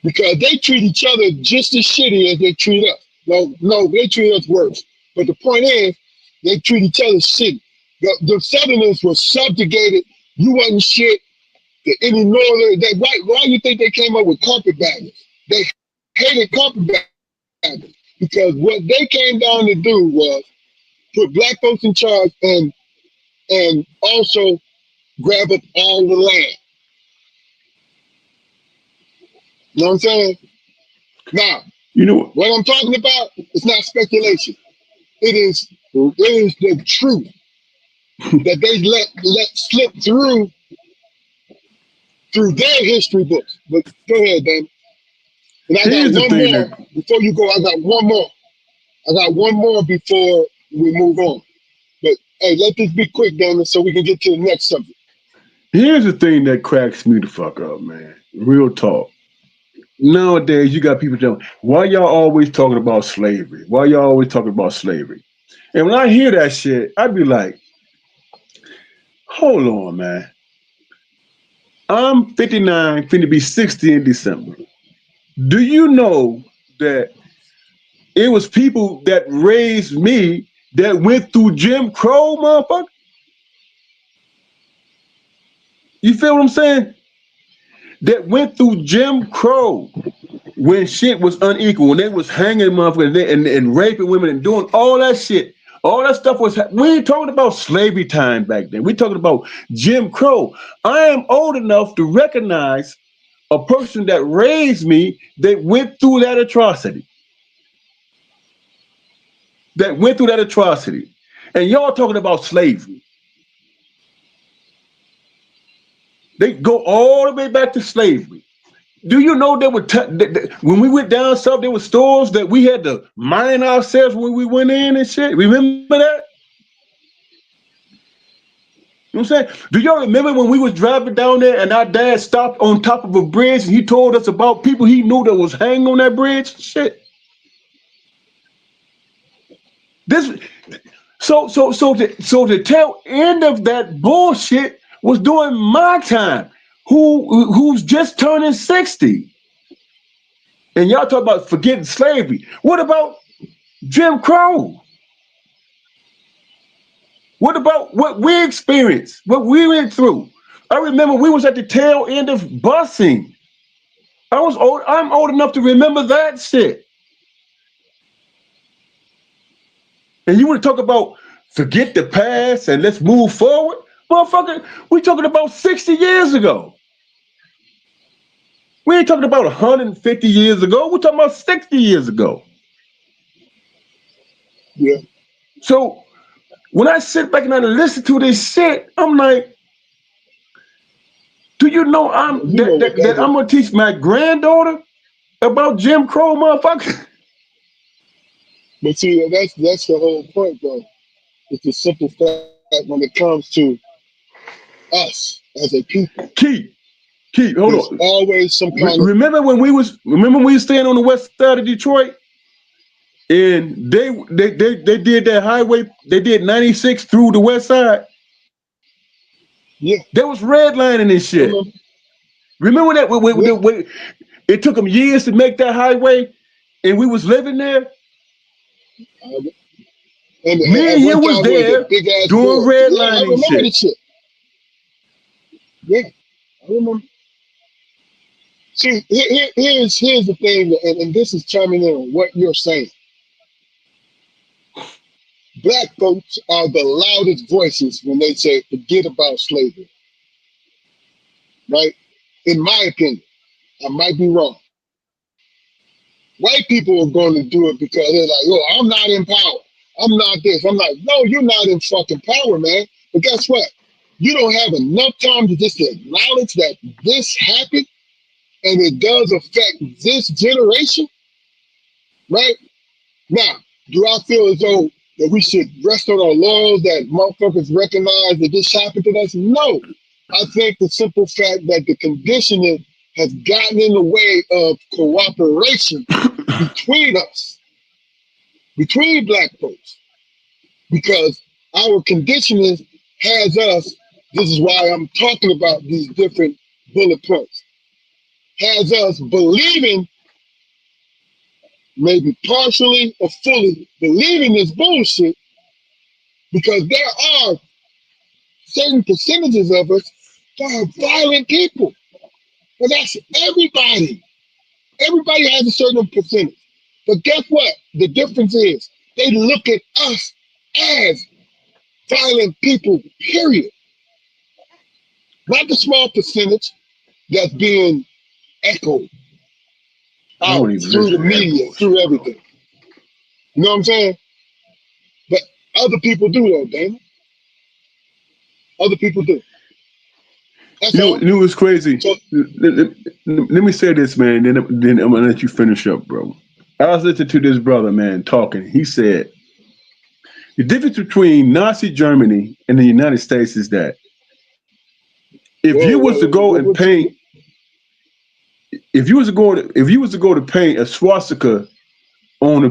Because they treat each other just as shitty as they treat us. No, they treat us worse. But the point is, they treat each other shitty. The Southerners were subjugated. You wasn't shit. Any northern, why do you think they came up with carpetbaggers? They hated carpetbaggers because what they came down to do was put black folks in charge and also grab up all the land. You know what I'm saying? Now, You know, what I'm talking about is not speculation. It is the truth that they let slip through their history books. But go ahead, Dan. And I got here's the one thing more that before you go. I got one more. Before we move on. But hey, let this be quick, Dan, so we can get to the next subject. here's the thing that cracks me the fuck up, man. Real talk. Nowadays, you got people telling, why y'all always talking about slavery? Why y'all always talking about slavery? And when I hear that shit, I be like, hold on, man. I'm 59, finna be 60 in December. Do you know that it was people that raised me that went through Jim Crow, motherfucker? You feel what I'm saying? That went through Jim Crow when shit was unequal, when they was hanging motherfuckers and raping women and doing all that shit. All that stuff was, we ain't talking about slavery time back then. We talking about Jim Crow. I am old enough to recognize a person that raised me that went through that atrocity. That went through that atrocity. And y'all talking about slavery. They go all the way back to slavery. Do you know there were when we went down south, there were stores that we had to mine ourselves when we went in and shit? Remember that? You know what I'm saying? Do y'all remember when we was driving down there and our dad stopped on top of a bridge and he told us about people he knew that was hanging on that bridge? Shit. This the tail end of that bullshit was during my time. Who's just turning 60? And y'all talk about forgetting slavery. What about Jim Crow? What about what we experienced, what we went through? I remember we was at the tail end of busing. I'm old enough to remember that shit. And you want to talk about forget the past and let's move forward? Motherfucker, we talking about 60 years ago. We ain't talking about 150 years ago. We're talking about 60 years ago. Yeah. So when I sit back and I listen to this shit, I'm like, do you know You know what that that I'm is. gonna teach my granddaughter about Jim Crow, motherfucker? But see, that's the whole point, though. It's the simple fact when it comes to us as a people, Keith, hold there's on. always some kind of Remember when we was staying on the west side of Detroit, and they did that highway. They did 96 through the west side. yeah. There was redlining and I shit. remember. Remember that? Yeah. It took them years to make that highway, and we was living there. Uh, and Me at and one you was time there was a there big ass doing board. Yeah, I redlining remember shit. this shit. Yeah, I remember. See, here's the thing, and this is chiming in on what you're saying. Black folks are the loudest voices when they say forget about slavery, right? In my opinion, I might be wrong. White people are going to do it because they're like, "Yo, I'm not in power. I'm not this." I'm like, "No, you're not in fucking power, man." But guess what? You don't have enough time to just acknowledge that this happened and it does affect this generation, right? Now, do I feel as though that we should rest on our laurels that motherfuckers recognize that this happened to us? No. I think the simple fact that the conditioning has gotten in the way of cooperation between us, between black folks, because our conditioning has us, this is why I'm talking about these different bullet points, has us believing, maybe partially or fully believing this bullshit, because there are certain percentages of us that are violent people. But that's everybody. Everybody has a certain percentage. But guess what? The difference is they look at us as violent people, period. Not the small percentage that's being echoed I out don't even through the listen to that media, through bullshit, bro. everything. You know what I'm saying? But other people do though, damn it. Other people do. That's all. You know what's crazy? So Let me say this, man. Then I'm gonna let you finish up, bro. I was listening to this brother, man, talking. He said the difference between Nazi Germany and the United States is that if you was to go and what paint, if you was to go to paint a swastika on a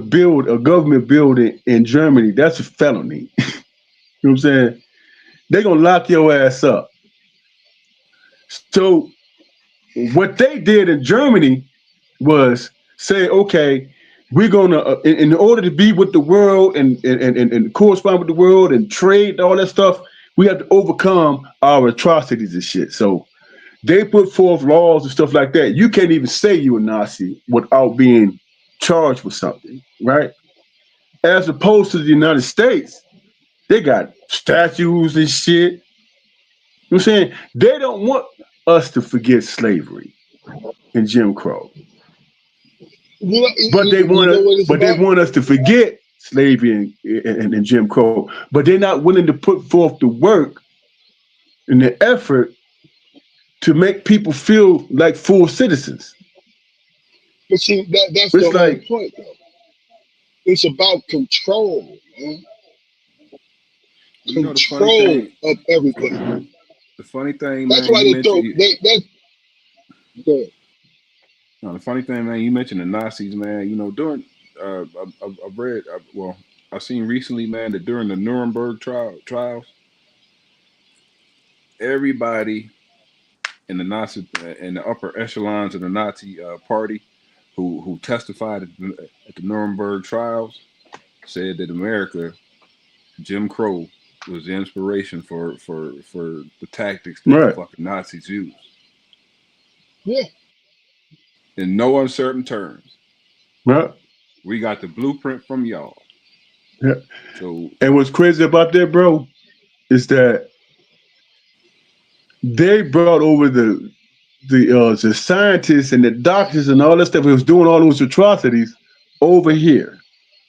government building in Germany, that's a felony. You know what I'm saying? They're gonna lock your ass up. So what they did in Germany was say, okay, we're gonna in order to be with the world and correspond with the world and trade and all that stuff, we have to overcome our atrocities and shit. So they put forth laws and stuff like that. You can't even say you a Nazi without being charged with something, right? As opposed to the United States, they got statues and shit. You know what I'm saying? They don't want us to forget slavery and Jim Crow. you know what it's But they about? want us to forget slavery and Jim Crow. But they're not willing to put forth the work and the effort to make people feel like full citizens. But see, that's the It's whole like, point though. It's about control, man. Well, you know Control of everything. the funny thing, That's man. why You they mentioned throw you, that the no, the funny thing, man. You mentioned the Nazis, man. You know, during I've read, well, I've seen recently, man, that during the Nuremberg trials, everybody in the Nazi in the upper echelons of the Nazi party who testified at the Nuremberg trials said that America, Jim Crow, was the inspiration for the tactics that the right, fucking Nazis used. yeah. In no uncertain terms, right. we got the blueprint from y'all. Yeah. So And what's crazy about that, bro, is that they brought over the scientists and the doctors and all that stuff who was doing all those atrocities over here.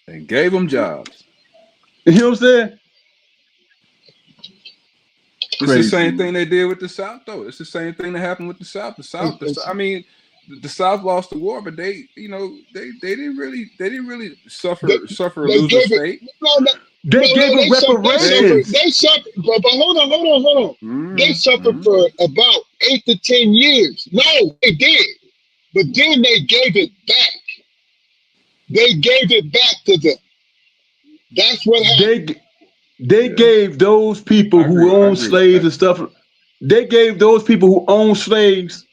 and gave them jobs. You know what I'm saying? It's the Crazy, same thing man. they did with the South, though. It's the same thing that happened with the South. It's, it's, I mean, the South lost the war, but they didn't really they, suffer a they loser's gave it fate. no no They gave them they They suffered reparations. but hold on. They suffered mm-hmm. for about 8 to 10 years. No, they did. But then they gave it back. They gave it back to them. That's what happened. They they Yeah, gave those people who I owned agree with slaves that. and stuff. They gave those people who owned slaves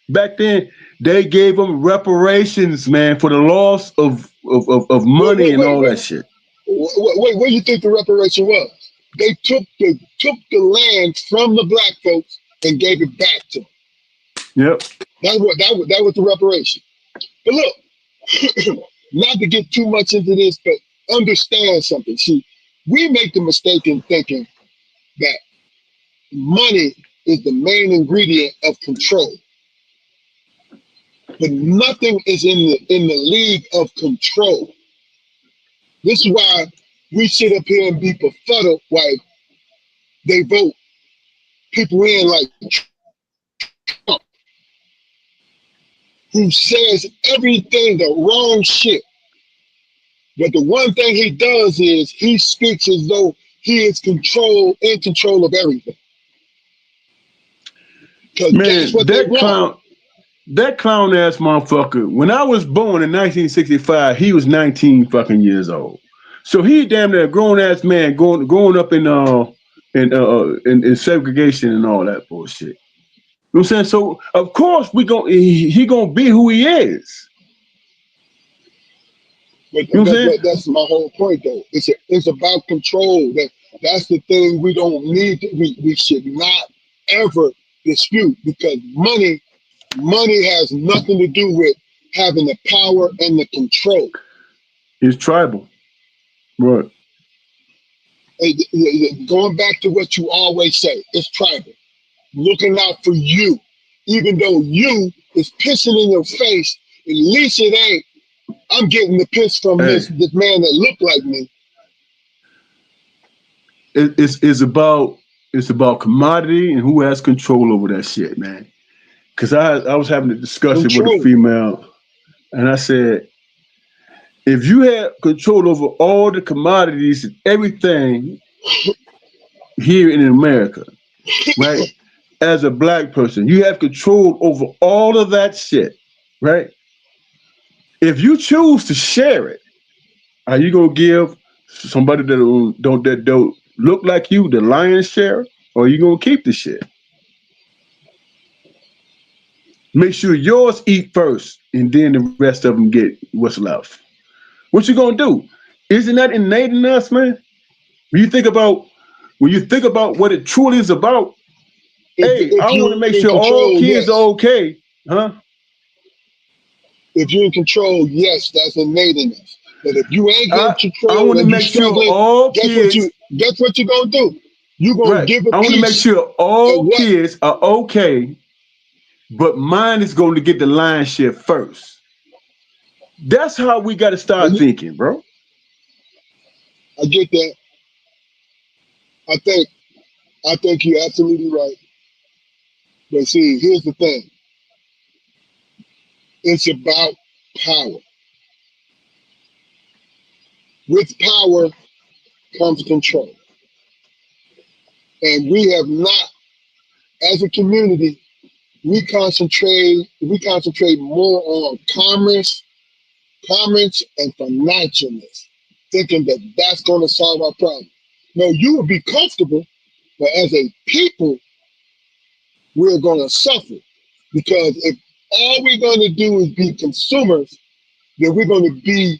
back then. They gave them reparations, man, for the loss of Wait, money wait, and wait, all that wait. shit. What do you think the reparation was? They took the land from the black folks and gave it back to them. Yep. That was the reparation. But look, not to get too much into this, but understand something. See, we make the mistake in thinking that money is the main ingredient of control, but nothing is in the league of control. This is why we sit up here and be befuddled while they vote people in like Trump, who says everything the wrong shit. But the one thing he does is he speaks as though he is in control of everything. Because that's Man, what they want. that clown ass motherfucker. When I was born in 1965, he was 19 fucking years old. So he damn near a grown ass man growing up in segregation and all that bullshit. You know what I'm saying? So of course he gonna be who he is. But You know what I'm saying? that's my whole point, though. It's about control. That's the thing we don't need. We should not ever dispute, because money has nothing to do with having the power and the control. It's tribal. Right. Going back to what you always say, it's tribal. Looking out for you, even though you is pissing in your face. At least it ain't. I'm getting the piss from Hey, this man that looked like me. it's about commodity and who has control over that shit, man. Cause I was having a discussion with a Control. female, and I said, if you had control over all the commodities and everything here in America, right? As a black person, you have control over all of that shit, right? If you choose to share it, are you gonna give somebody that don't look like you the lion's share, or are you gonna keep the shit? Make sure yours eat first, and then the rest of them get what's left. What you gonna do? Isn't that innate in us, man? When you think about when you think about what it truly is about, hey, If I want to you're make in sure all control, kids are yes. okay, huh? If you're in control, yes, that's innate in us. But if you ain't I in I control want to and you make sure struggling, all kids, guess what you're gonna do? You're gonna right? give a I want to make piece sure of all what. kids are okay, but mine is going to get the lion's share first. That's how we got to start And thinking, bro. I get that. I think you're absolutely right. But see, here's the thing. It's about power. With power comes control. And we have not, as a community, we concentrate more on commerce and financialness, thinking that that's going to solve our problem. No, you will be comfortable, but as a people, we're going to suffer, because if all we're going to do is be consumers, then we're going to be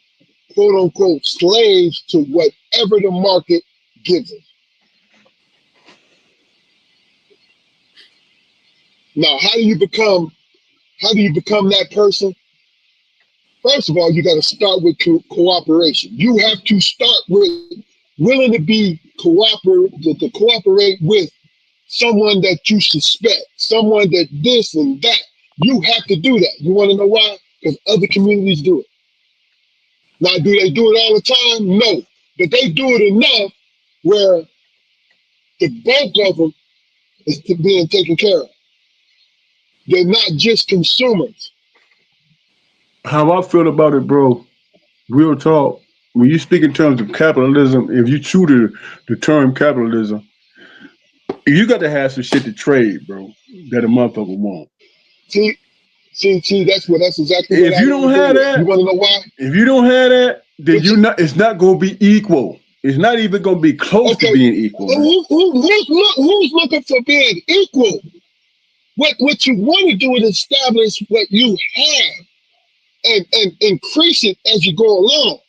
quote unquote slaves to whatever the market gives us. Now, how do you become that person? First of all, you got to start with cooperation. You have to start with willing to be to cooperate with someone that you suspect, someone that this and that. You have to do that. You want to know why? Because other communities do it. Now, do they do it all the time? No, but they do it enough where the bulk of them is being taken care of. They're not just consumers. How I feel about it, bro. Real talk. When you speak in terms of capitalism, if you true to the term capitalism, you got to have some shit to trade, bro. That a motherfucker want. See, that's exactly what If I you don't don't agree have with. You that, want to know why? if you don't have that, then Which you not. It's not gonna be equal. It's not even gonna be close to okay, being equal, man. who's looking for being equal? What you want to do is establish what you have and increase it as you go along.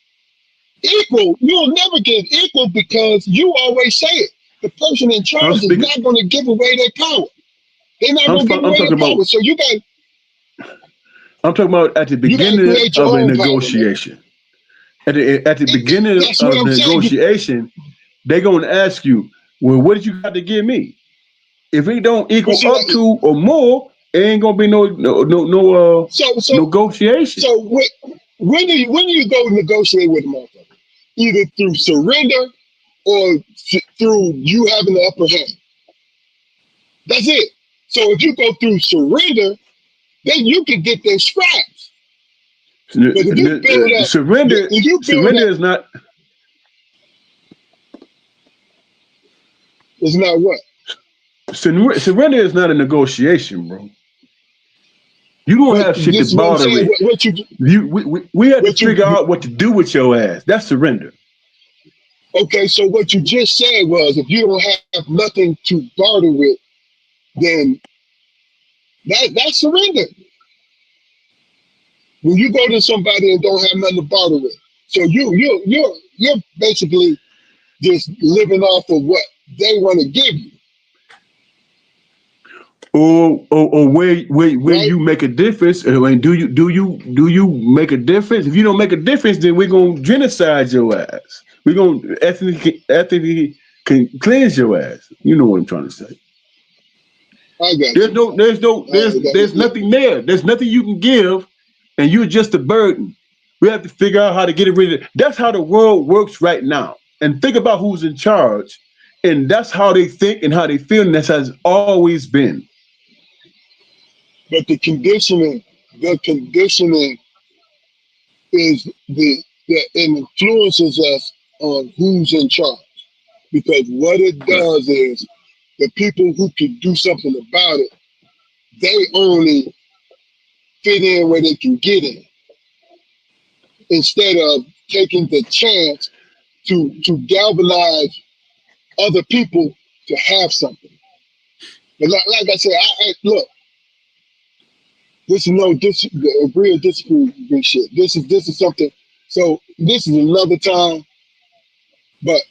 Equal, you'll never get equal, because you always say it. The person in I'm charge is speaking. not going to give away their power. They're not going to give I'm away their talking power. about. So you got. I'm talking about at the You gotta beginning create your of a own power, man. negotiation. At the beginning That's what of I'm the saying. negotiation, they're gonna ask you, well, what did you got to give me? If it don't But equal see, up like, to or more, it ain't gonna be no so negotiation. so when do you go negotiate with a motherfucker? Either through surrender or through you having the upper hand. That's it. So if you go through surrender, then you can get their scraps. But if you build up, Surrender, if you build surrender up, is not it's not what. surrender is not a negotiation, bro. You don't But have shit to this is what I'm barter saying. with. We have to What figure you, out what to do with your ass. That's surrender. okay. So what you just said was, if you don't have nothing to barter with, then that's surrender. When you go to somebody and don't have nothing to barter with, so you're basically just living off of what they want to give you, Or where right? you make a difference. And do you make a difference? If you don't make a difference, then we're gonna genocide your ass. We're gonna ethnically cleanse your ass. You know what I'm trying to say. I got There's you. no there's no there's nothing there. There's nothing you can give, and you're just a burden. We have to figure out how to get it rid of. That's how the world works right now. And think about who's in charge, and that's how they think and how they feel, and that has always been. But the conditioning is the that influences us on who's in charge. Because what it Right. does is the people who can do something about it, they only fit in where they can get in, instead of taking the chance to galvanize other people to have something. But like I said, look, this is no agree or disagree shit. This is something. So this is another time, but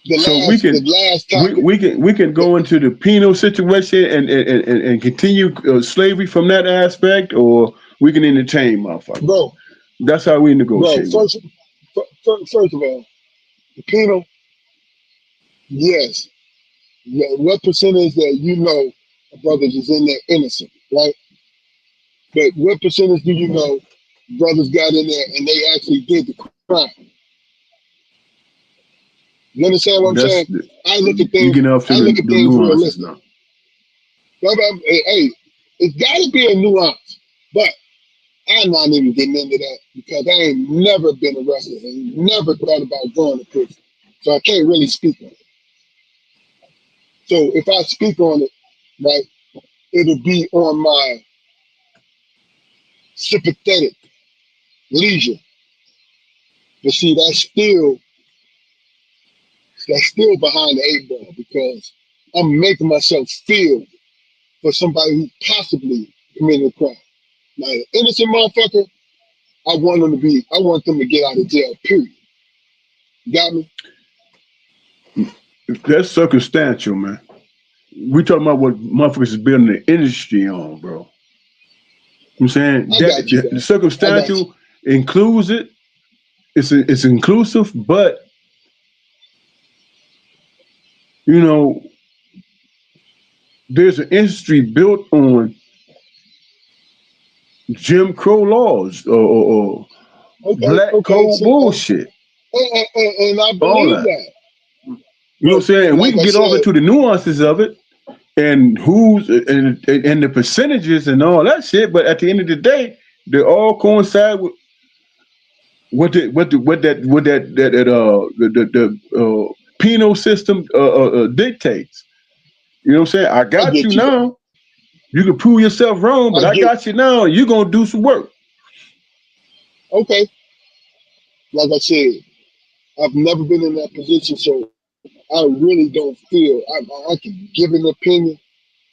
the So last the last topic. we can go into the penal situation and continue slavery from that aspect, or we can entertain motherfuckers. Bro, That's how we bro. negotiate with them. First of all, the penal, yes. What percentage that you know brothers is in there innocent, right? But what percentage do you know brothers got in there and they actually did the crime? You understand what I'm saying? That's I look at you things. get off to I look at the things nuances realistic. now. Hey, it's got to be a nuance, but I'm not even getting into that because I ain't never been arrested and never thought about going to prison, so I can't really speak on it. So if I speak on it, right, it'll be on my sympathetic leisure. But see, that's still behind the eight ball because I'm making myself feel for somebody who possibly committed a crime. Now, an innocent motherfucker, I want them to get out of jail, period. You got me? That's circumstantial, man. We talking about what motherfuckers is building the industry on, bro. I'm saying I that got you, the bro. I got you. circumstantial includes it. It's inclusive, but you know there's an industry built on Jim Crow laws or Okay, black okay. code See, bullshit, and I all believe that. that. You know But what I'm saying? We like can I get off said, into the nuances of it and who's and the percentages and all that shit, but at the end of the day, they all coincide with what the penal system dictates. You know what I'm saying? I I got you get you, bro. now. You can prove yourself wrong, but I I get got you now. You're gonna do some work. okay. Like I said, I've never been in that position, so I really don't feel I can give an opinion,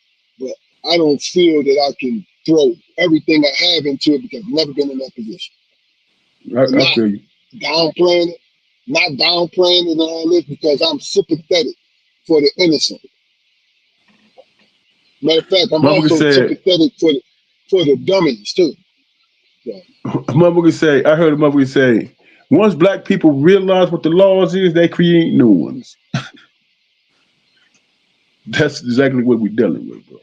but I don't feel that I can throw everything I have into it because I've never been in that position. And I not feel you. downplaying it, not downplaying it and all this because I'm sympathetic for the innocent. Matter of fact, I'm Motherfucker also said, sympathetic for the. for the dummies too. So, I heard a motherfucker say, once black people realize what the laws is, they create new ones. That's exactly what we're dealing with, bro.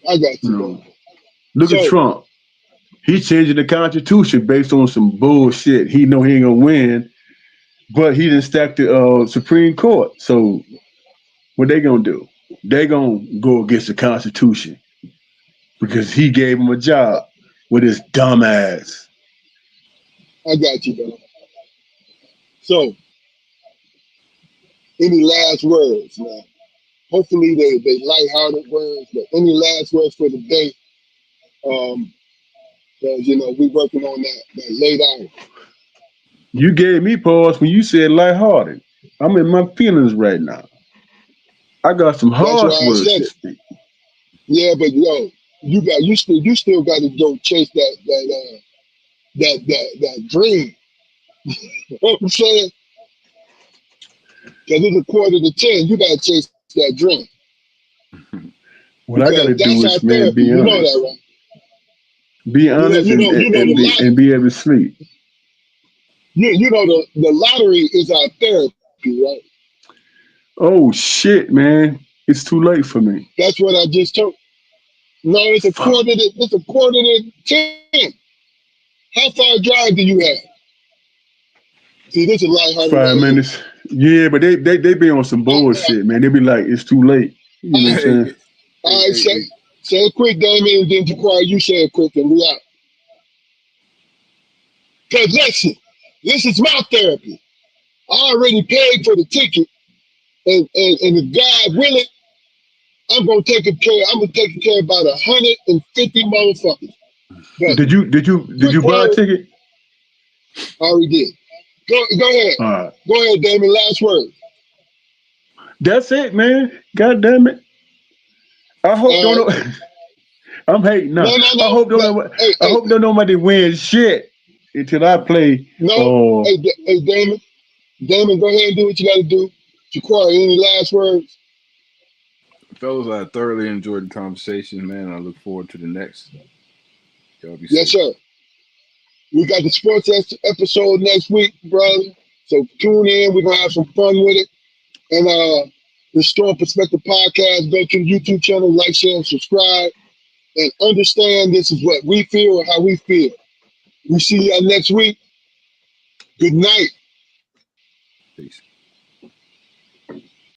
I got You you, bro. know, look at So Trump. He's changing the Constitution based on some bullshit. He know he ain't gonna win, but he didn't stack the Supreme Court. So what they gonna do? They gonna go against the Constitution because he gave him a job with his dumb ass. I got you, bro. So any last words, man? Hopefully they lighthearted words, but any last words for the day? Because we working on that late hour. You gave me pause when you said lighthearted. I'm in my feelings right now. I got some That's harsh why I words said to it. speak. Yeah, but you still got to go chase that dream. You know what I'm saying? Because it's a quarter to 10. You got to chase that dream What I because gotta that's do our is, man, therapy. be You know that, honest. right? Be You know, honest you know, you know the lot. and be able to sleep. You know the lottery is our therapy, right? Oh shit, man. It's too late for me. That's what I just told. No, Fuck. it's a quarter to 10. How far drive do you have? See, this is lighthearted right 5 here. minutes. Yeah, but they be on some bullshit, man. They be like, it's too late. You know what I'm Hey, saying? hey, All right, hey, say, hey, say it quick, Damien, and then Jaquar, you say it quick, and we out. Because listen, this is my therapy. I already paid for the ticket, and if God willing, I'm gonna take care of about 150 motherfuckers. But Did quick you buy a word, ticket? I already did. Go ahead. All right. Go ahead, Damien. Last word. That's it, man. God damn it. I hope All don't right. know. I'm hating No, now. no, I no. hope don't But know. hey, I hey, hope don't nobody win shit until I play. no, Oh, hey, Damon. Damon, go ahead and do what you got to do. Jaquar, any last words? fellas, I thoroughly enjoyed the conversation, man. I look forward to the next. Y'all be Yes, safe. sir. We got the sports episode next week, brother. So tune in. We're gonna have some fun with it. And the Strong Perspective Podcast. Go to the YouTube channel, like, share, and subscribe, and understand this is what we feel and how we feel. We see y'all next week. Good night. Peace.